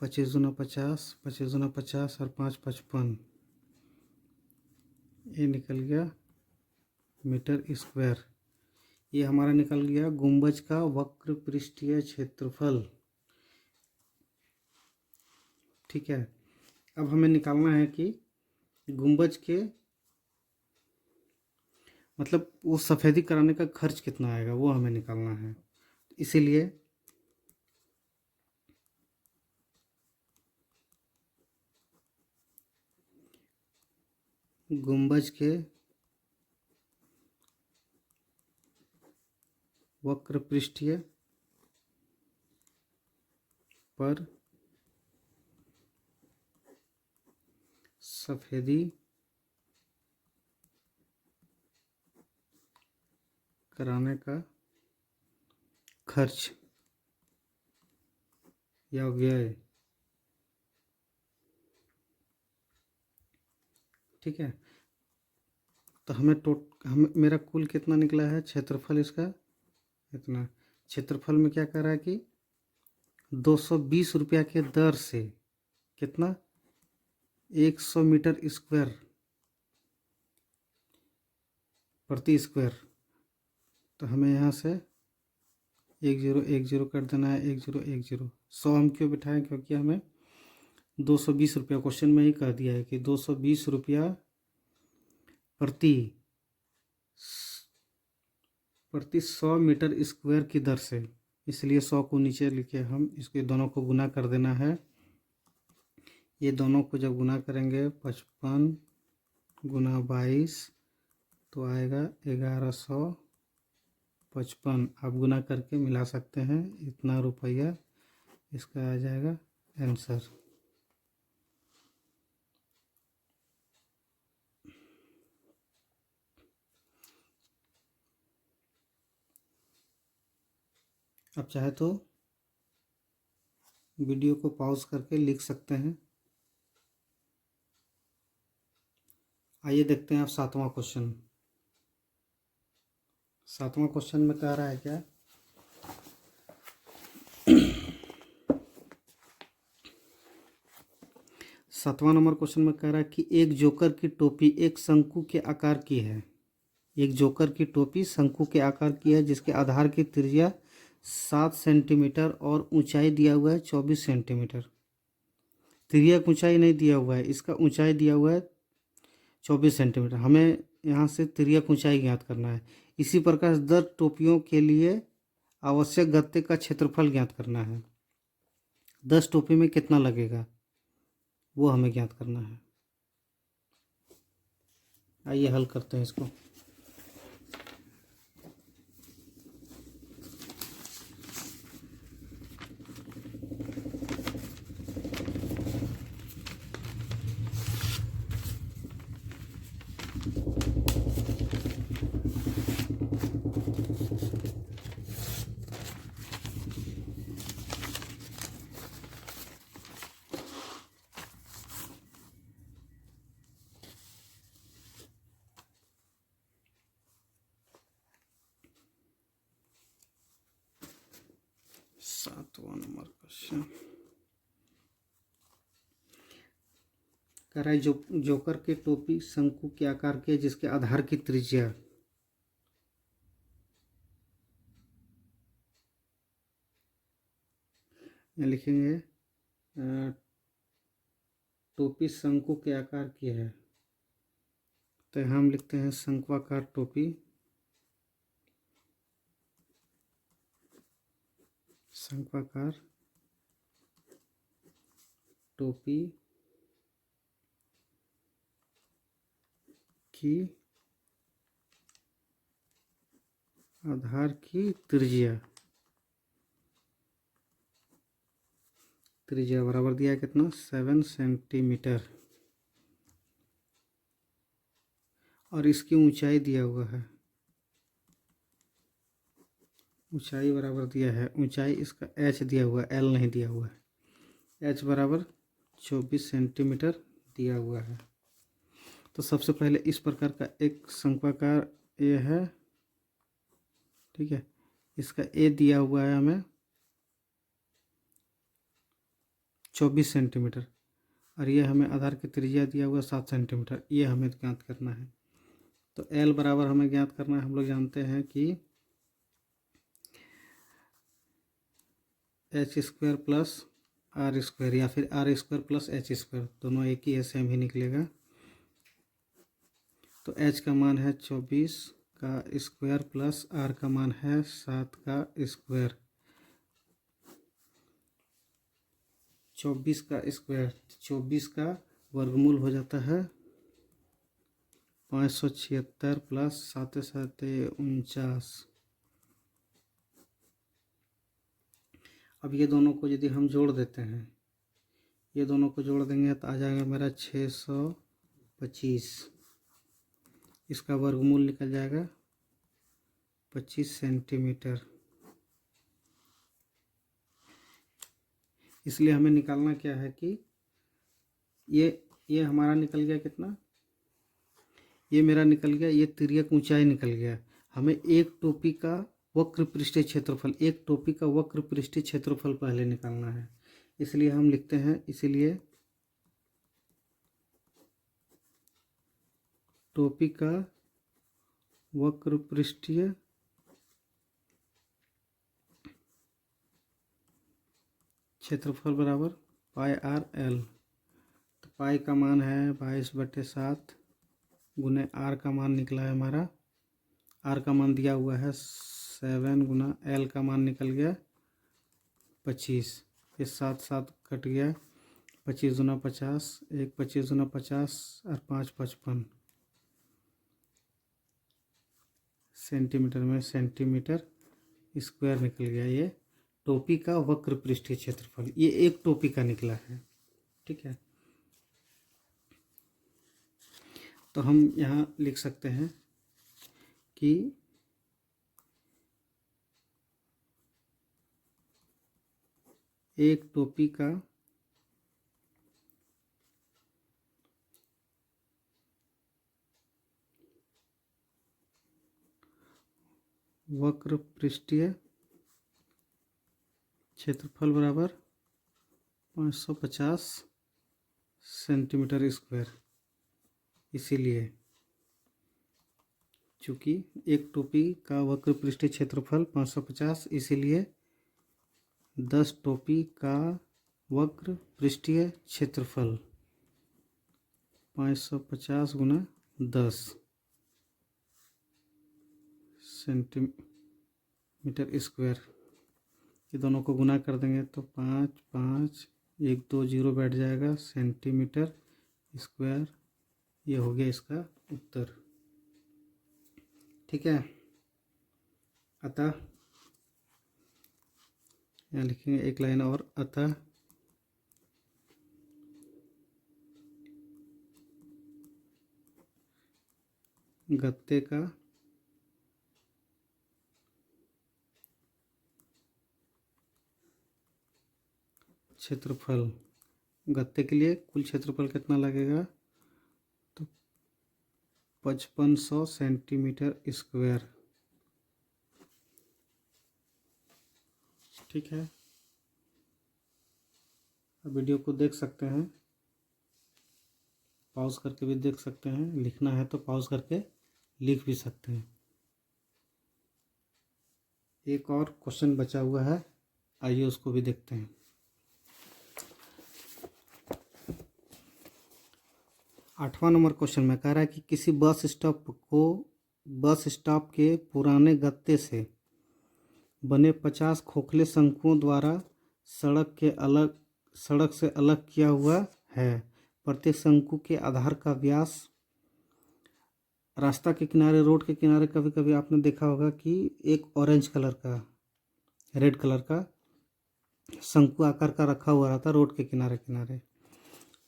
25 गुना 50, 25 गुना 50 और 5 55, ये निकल गया मीटर स्क्वायर। ये हमारा निकल गया गुंबज का वक्र पृष्ठीय क्षेत्रफल। ठीक है, अब हमें निकालना है कि गुंबज के मतलब वो सफ़ेदी कराने का खर्च कितना आएगा, वो हमें निकालना है। इसीलिए गुंबज के वक्र पृष्ठीय पर सफ़ेदी कराने का खर्च या व्यय, ठीक है। तो हमें मेरा कुल कितना निकला है क्षेत्रफल, इसका इतना। क्षेत्रफल में क्या कह रहा है कि 220 रुपया के दर से कितना 100 मीटर स्क्वायर प्रति स्क्वायर। तो हमें यहाँ से 1010 कर देना है, 1010। 100 हम क्यों बिठाएं, क्योंकि हमें 220 रुपया क्वेश्चन में ही कह दिया है कि 220 रुपया प्रति 100 मीटर स्क्वायर की दर से, इसलिए 100 को नीचे लिखे हम, इसके दोनों को गुना कर देना है। ये दोनों को जब गुना करेंगे 55 गुना 22 तो आएगा 1155। आप गुना करके मिला सकते हैं, इतना रुपया इसका आ जाएगा आंसर। आप चाहे तो वीडियो को पॉज करके लिख सकते हैं। आइए देखते हैं आप 7वां क्वेश्चन। 7वां क्वेश्चन में कह रहा है क्या, सातवां नंबर क्वेश्चन में कह रहा है कि एक जोकर की टोपी एक शंकु के आकार की है। एक जोकर की टोपी शंकु के आकार की है जिसके आधार की त्रिज्या 7 सेंटीमीटर और ऊंचाई दिया हुआ है 24 सेंटीमीटर। तिर्यक ऊंचाई नहीं दिया हुआ है, इसका ऊंचाई दिया हुआ है 24 सेंटीमीटर। हमें यहाँ से तिर्यक ऊंचाई ज्ञात करना है। इसी प्रकार 10 टोपियों के लिए आवश्यक गत्ते का क्षेत्रफल ज्ञात करना है। 10 टोपी में कितना लगेगा वो हमें ज्ञात करना है। आइए हल करते हैं इसको। अच्छा, कह रहा है जोकर की टोपी शंकु के आकार की है जिसके आधार की त्रिज्या यहाँ लिखेंगे टोपी शंकु के आकार की है, तो हम लिखते हैं शंक्वाकार टोपी, शंक्वाकार टोपी की आधार की त्रिज्या बराबर दिया है कितना 7 सेंटीमीटर और इसकी ऊंचाई दिया हुआ है, ऊंचाई बराबर दिया है, ऊंचाई इसका h दिया हुआ है, l नहीं दिया हुआ है, h बराबर 24 सेंटीमीटर दिया हुआ है। तो सबसे पहले इस प्रकार का एक शंक्वाकार ये है, ठीक है, इसका a दिया हुआ है हमें 24 सेंटीमीटर और ये हमें आधार की त्रिज्या दिया हुआ 7 सेंटीमीटर, ये हमें ज्ञात करना है। तो l बराबर हमें ज्ञात करना है, हम लोग जानते हैं कि h square plus R square या फिर R square plus H square, दोनों एक ही है, सेम ही निकलेगा। तो h का मान है 24 का स्क्वायर प्लस r का मान है 7 का स्क्वायर, 24 का स्क्वायर 24 का वर्गमूल हो जाता है 576 प्लस 7 7 49। अब ये दोनों को यदि हम जोड़ देते हैं, ये दोनों को जोड़ देंगे तो आ जाएगा मेरा 625, इसका वर्गमूल निकल जाएगा 25 सेंटीमीटर। इसलिए हमें निकालना क्या है कि ये हमारा निकल गया कितना, ये मेरा निकल गया, ये तिर्यक ऊंचाई निकल गया। हमें एक टोपी का वक्र पृष्ठीय क्षेत्रफल, एक टोपी का वक्र पृष्ठीय क्षेत्रफल पहले निकालना है, इसलिए हम लिखते हैं, इसीलिए टोपी का वक्र पृष्ठीय क्षेत्रफल बराबर पाई आर एल। तो पाई का मान है 22/7 गुने आर का मान निकला है हमारा, आर का मान दिया हुआ है 7 गुना एल का मान निकल गया 25, ये 7 7 कट गया, 25 दूना 50, 1 25 दूना 50 और 5 55 सेंटीमीटर में सेंटीमीटर स्क्वायर निकल गया। ये टोपी का वक्र पृष्ठीय क्षेत्रफल, ये एक टोपी का निकला है, ठीक है। तो हम यहाँ लिख सकते हैं कि एक टोपी का वक्र पृष्ठीय क्षेत्रफल बराबर 550 सेंटीमीटर स्क्वायर। इसीलिए चूँकि एक टोपी का वक्र पृष्ठीय क्षेत्रफल 550, इसीलिए 10 टोपी का वक्र पृष्ठीय क्षेत्रफल 550 गुना 10 सेंटीमीटर स्क्वायर। ये दोनों को गुना कर देंगे तो 5 5 1 2 0 बैठ जाएगा सेंटीमीटर स्क्वायर, ये हो गया इसका उत्तर, ठीक है। अतः यहाँ लिखेंगे एक लाइन और, अतः गत्ते का क्षेत्रफल, गत्ते के लिए कुल क्षेत्रफल कितना लगेगा, तो 5500 सेंटीमीटर स्क्वायर, ठीक है। वीडियो को देख सकते हैं, पॉज करके भी देख सकते हैं, लिखना है तो पॉज करके लिख भी सकते हैं। एक और क्वेश्चन बचा हुआ है, आइए उसको भी देखते हैं। 8वां नंबर क्वेश्चन में कह रहा है कि किसी बस स्टॉप के पुराने गत्ते से बने 50 खोखले शंकुओं द्वारा सड़क से अलग किया हुआ है। प्रत्येक शंकु के आधार का व्यास, रास्ता के किनारे, रोड के किनारे कभी कभी आपने देखा होगा कि एक ऑरेंज कलर का, रेड कलर का शंकु आकार का रखा हुआ रहता रोड के किनारे किनारे।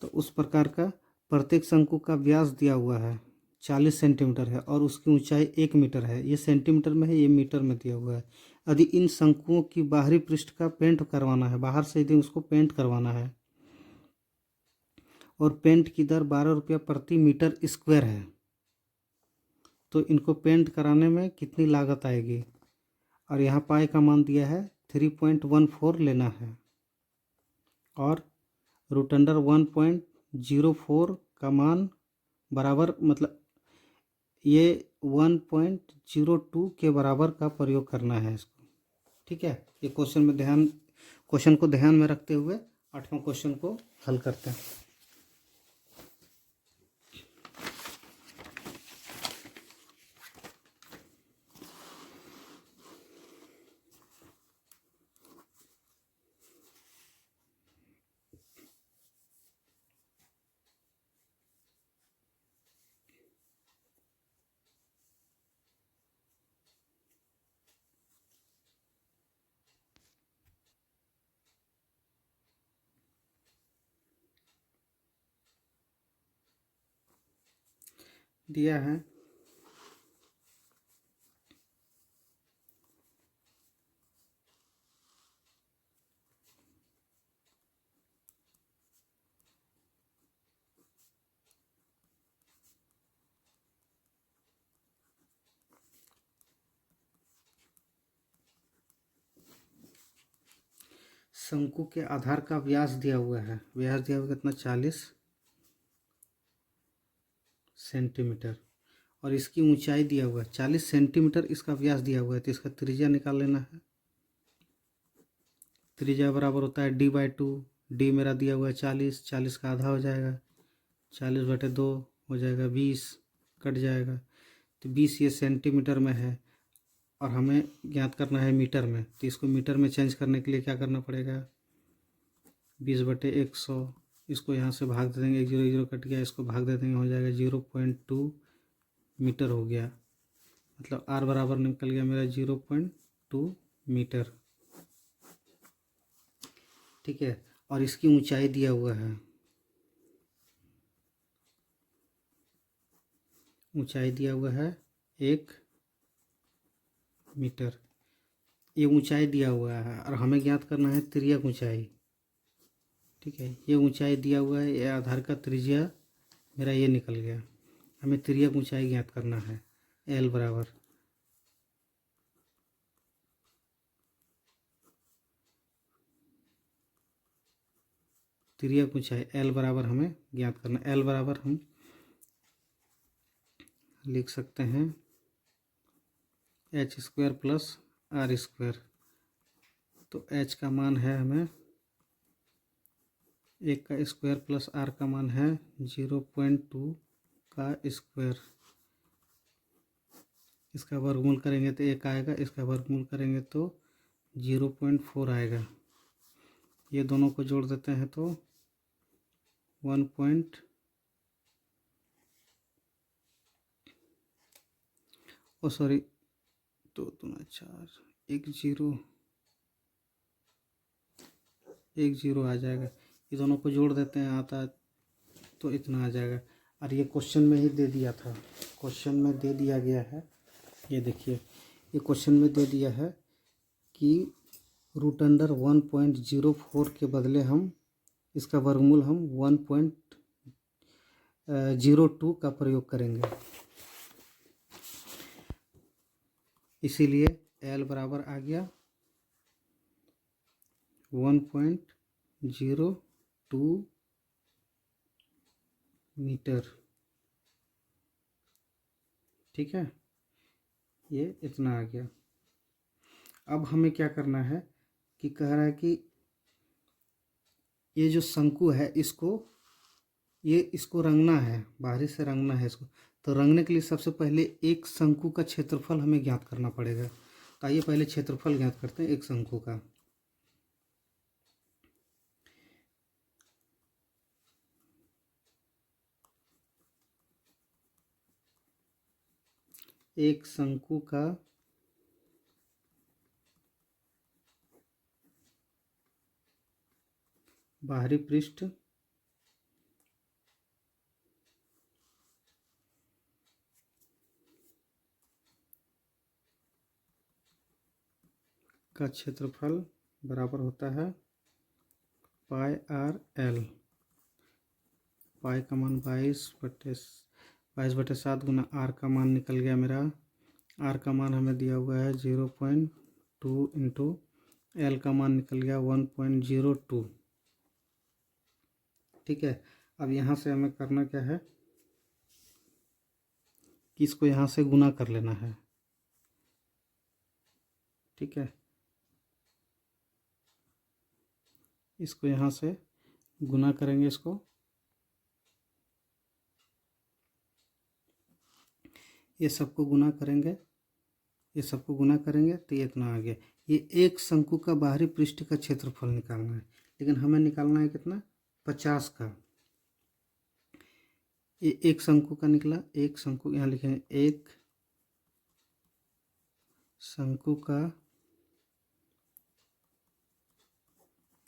तो उस प्रकार का प्रत्येक शंकु का व्यास दिया हुआ है 40 सेंटीमीटर है और उसकी ऊंचाई 1 मीटर है। ये सेंटीमीटर में है, ये मीटर में दिया हुआ है। यदि इन शंकुओं की बाहरी पृष्ठ का पेंट करवाना है, बाहर से यदि उसको पेंट करवाना है और पेंट की दर 12 रुपया प्रति मीटर स्क्वायर है, तो इनको पेंट कराने में कितनी लागत आएगी। और यहाँ पाई का मान दिया है 3.14 लेना है और रूट अंडर 1.04 का मान बराबर, मतलब ये 1.02 के बराबर का प्रयोग करना है इसको। ठीक है, ये क्वेश्चन को ध्यान में रखते हुए 8वां क्वेश्चन को हल करते हैं। दिया है शंकु के आधार का व्यास दिया हुआ है, व्यास दिया हुआ कितना 40 सेंटीमीटर और इसकी ऊंचाई दिया हुआ है 40 सेंटीमीटर, इसका व्यास दिया हुआ है। तो इसका त्रिज्या निकाल लेना है। त्रिज्या बराबर होता है d/2। डी मेरा दिया हुआ है 40, 40 का आधा हो जाएगा 40/2 हो जाएगा 20, कट जाएगा। तो 20 ये सेंटीमीटर में है और हमें ज्ञात करना है मीटर में। तो इसको मीटर में चेंज करने के लिए क्या करना पड़ेगा, 20/100, इसको यहाँ से भाग दे देंगे, 1 0 1 0 कट गया, इसको भाग दे देंगे, हो जाएगा 0.2 मीटर हो गया। मतलब r बराबर निकल गया मेरा 0.2 मीटर। ठीक है, और इसकी ऊंचाई दिया हुआ है, ऊंचाई दिया हुआ है 1 मीटर। ये ऊंचाई दिया हुआ है और हमें ज्ञात करना है तिर्यक ऊंचाई। ठीक है, ये ऊंचाई दिया हुआ है, ये आधार का त्रिज्या मेरा ये निकल गया। हमें तिर्यक ऊंचाई ज्ञात करना है। L बराबर तिर्यक ऊंचाई L बराबर हमें ज्ञात करना। L बराबर हम लिख सकते हैं h² + r²। तो h का मान है हमें 1 का स्क्वायर प्लस r का मान है 0.2 का स्क्वायर। इसका वर्गमूल करेंगे तो 1 आएगा, इसका वर्गमूल करेंगे तो 0.4 आएगा। ये दोनों को जोड़ देते हैं तो 1. ओ सॉरी 2 2 4 1 0 1 0 आ जाएगा। ये दोनों को जोड़ देते हैं, आता तो इतना आ जाएगा। और ये क्वेश्चन में ही दे दिया था, क्वेश्चन में दे दिया गया है। ये देखिए, ये क्वेश्चन में दे दिया है कि रूट अंडर 1.04 के बदले हम इसका वर्गमूल हम 1.02 का प्रयोग करेंगे। इसीलिए L बराबर आ गया 1.02 मीटर। ठीक है, ये इतना आ गया। अब हमें क्या करना है कि कह रहा है कि ये जो शंकु है इसको रंगना है, बाहरी से रंगना है इसको। तो रंगने के लिए सबसे पहले एक शंकु का क्षेत्रफल हमें ज्ञात करना पड़ेगा। तो आइए पहले क्षेत्रफल ज्ञात करते हैं एक शंकु का। एक शंकु का बाहरी पृष्ठ का क्षेत्रफल बराबर होता है पाई आर एल। पाई का मान 22/7 गुना आर का मान निकल गया मेरा। आर का मान हमें दिया हुआ है 0.2 इंटू एल का मान निकल गया 1.02। ठीक है, अब यहाँ से हमें करना क्या है कि इसको यहाँ से गुना कर लेना है। ठीक है, इसको यहाँ से गुना करेंगे, ये सबको गुना करेंगे, तो ये इतना आ गया। ये एक शंकु का बाहरी पृष्ठ का क्षेत्रफल निकालना है, लेकिन हमें निकालना है कितना, 50 का। ये एक शंकु का निकला, एक शंकु यहाँ लिखेंगे, एक शंकु का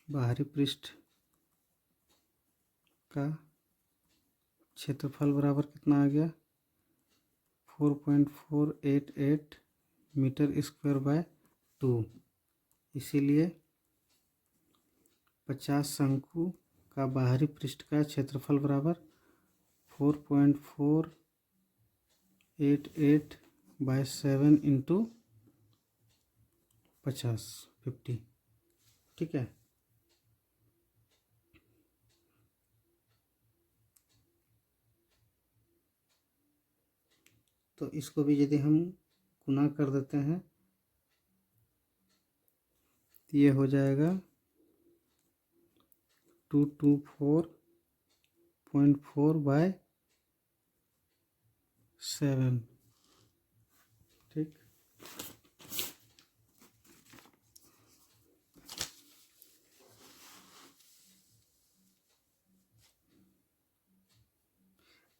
बाहरी पृष्ठ का क्षेत्रफल बराबर कितना आ गया, 4.488 मीटर स्क्वायर बाय 2। इसीलिए 50 शंकु का बाहरी पृष्ठ का क्षेत्रफल बराबर 4.488/7 इंटू 50। ठीक है, तो इसको भी यदि हम गुना कर देते हैं तो ये हो जाएगा 224.4/7। ठीक,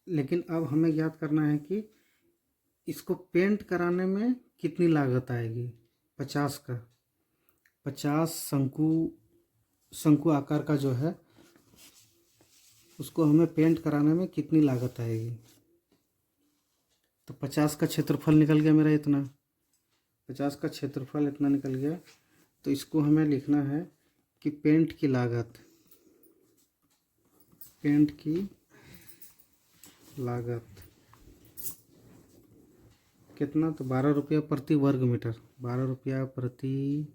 लेकिन अब हमें ज्ञात करना है कि इसको पेंट कराने में कितनी लागत आएगी। 50 शंकु आकार का जो है उसको हमें पेंट कराने में कितनी लागत आएगी। तो 50 का क्षेत्रफल निकल गया मेरा इतना, 50 का क्षेत्रफल इतना निकल गया। तो इसको हमें लिखना है कि पेंट की लागत कितना, तो 12 रुपया प्रति वर्ग मीटर, 12 रुपया प्रति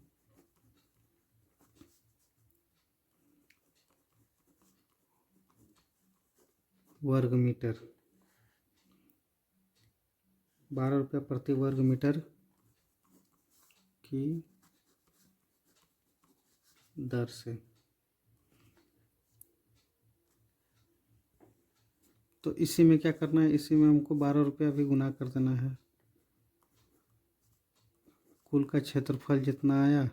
वर्ग मीटर, 12 रुपया प्रति वर्ग मीटर की दर से। तो इसी में क्या करना है, इसी में हमको 12 रुपया भी गुना कर देना है। कुल का क्षेत्रफल जितना आया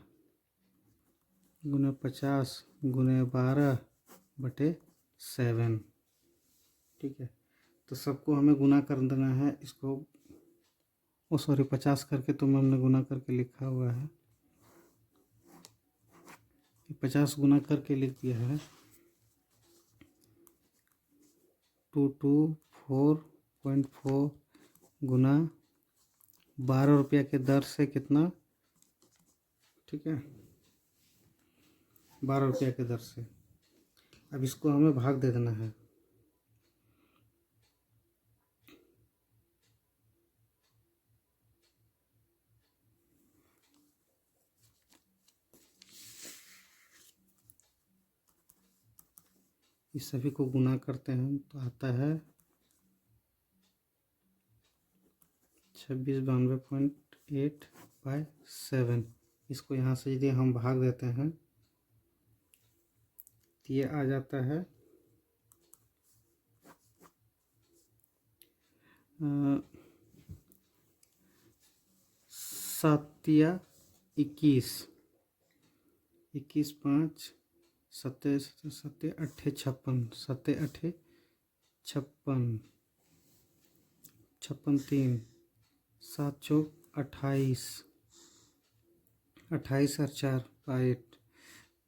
गुने 50 गुने 12/7। ठीक है, तो सबको हमें गुना कर देना है। इसको सॉरी 50 करके तो हमने गुना करके लिखा हुआ है, 50 गुना करके लिख दिया है। 224.4 गुना 12 रुपया के दर से कितना, ठीक है, 12 रुपया के दर से। अब इसको हमें भाग दे देना है। इस सभी को गुना करते हैं तो आता है 2692.8/7। इसको यहाँ से यदि हम भाग देते हैं तो ये आ जाता है 7×21, 21×5 7×7 56, 7×8 56, 56×3 7×4 28, 28×4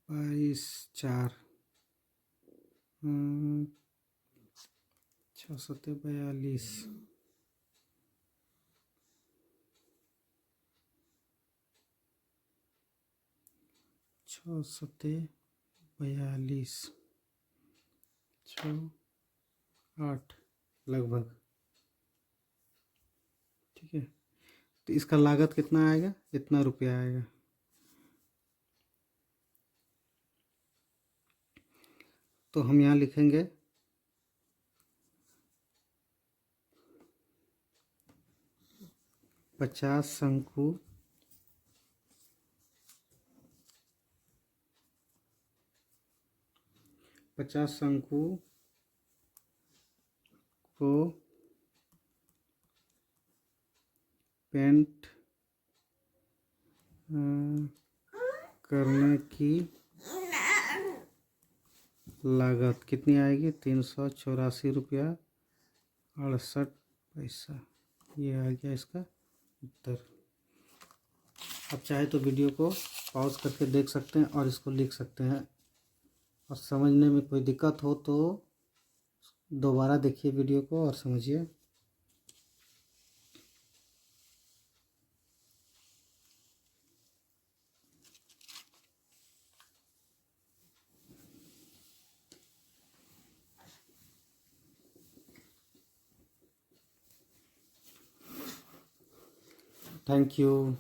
22, 4 6×7 42, 6×7 42, 6×8 लगभग। ठीक है, तो इसका लागत कितना आएगा, इतना रुपया आएगा। तो हम यहाँ लिखेंगे 50 शंकु 50 शंकु को पेंट करने की लागत कितनी आएगी, 384 रुपया 68 पैसा। ये आ गया इसका उत्तर। अब चाहे तो वीडियो को पॉज करके देख सकते हैं और इसको लिख सकते हैं, और समझने में कोई दिक्कत हो तो दोबारा देखिए वीडियो को और समझिए। Thank you.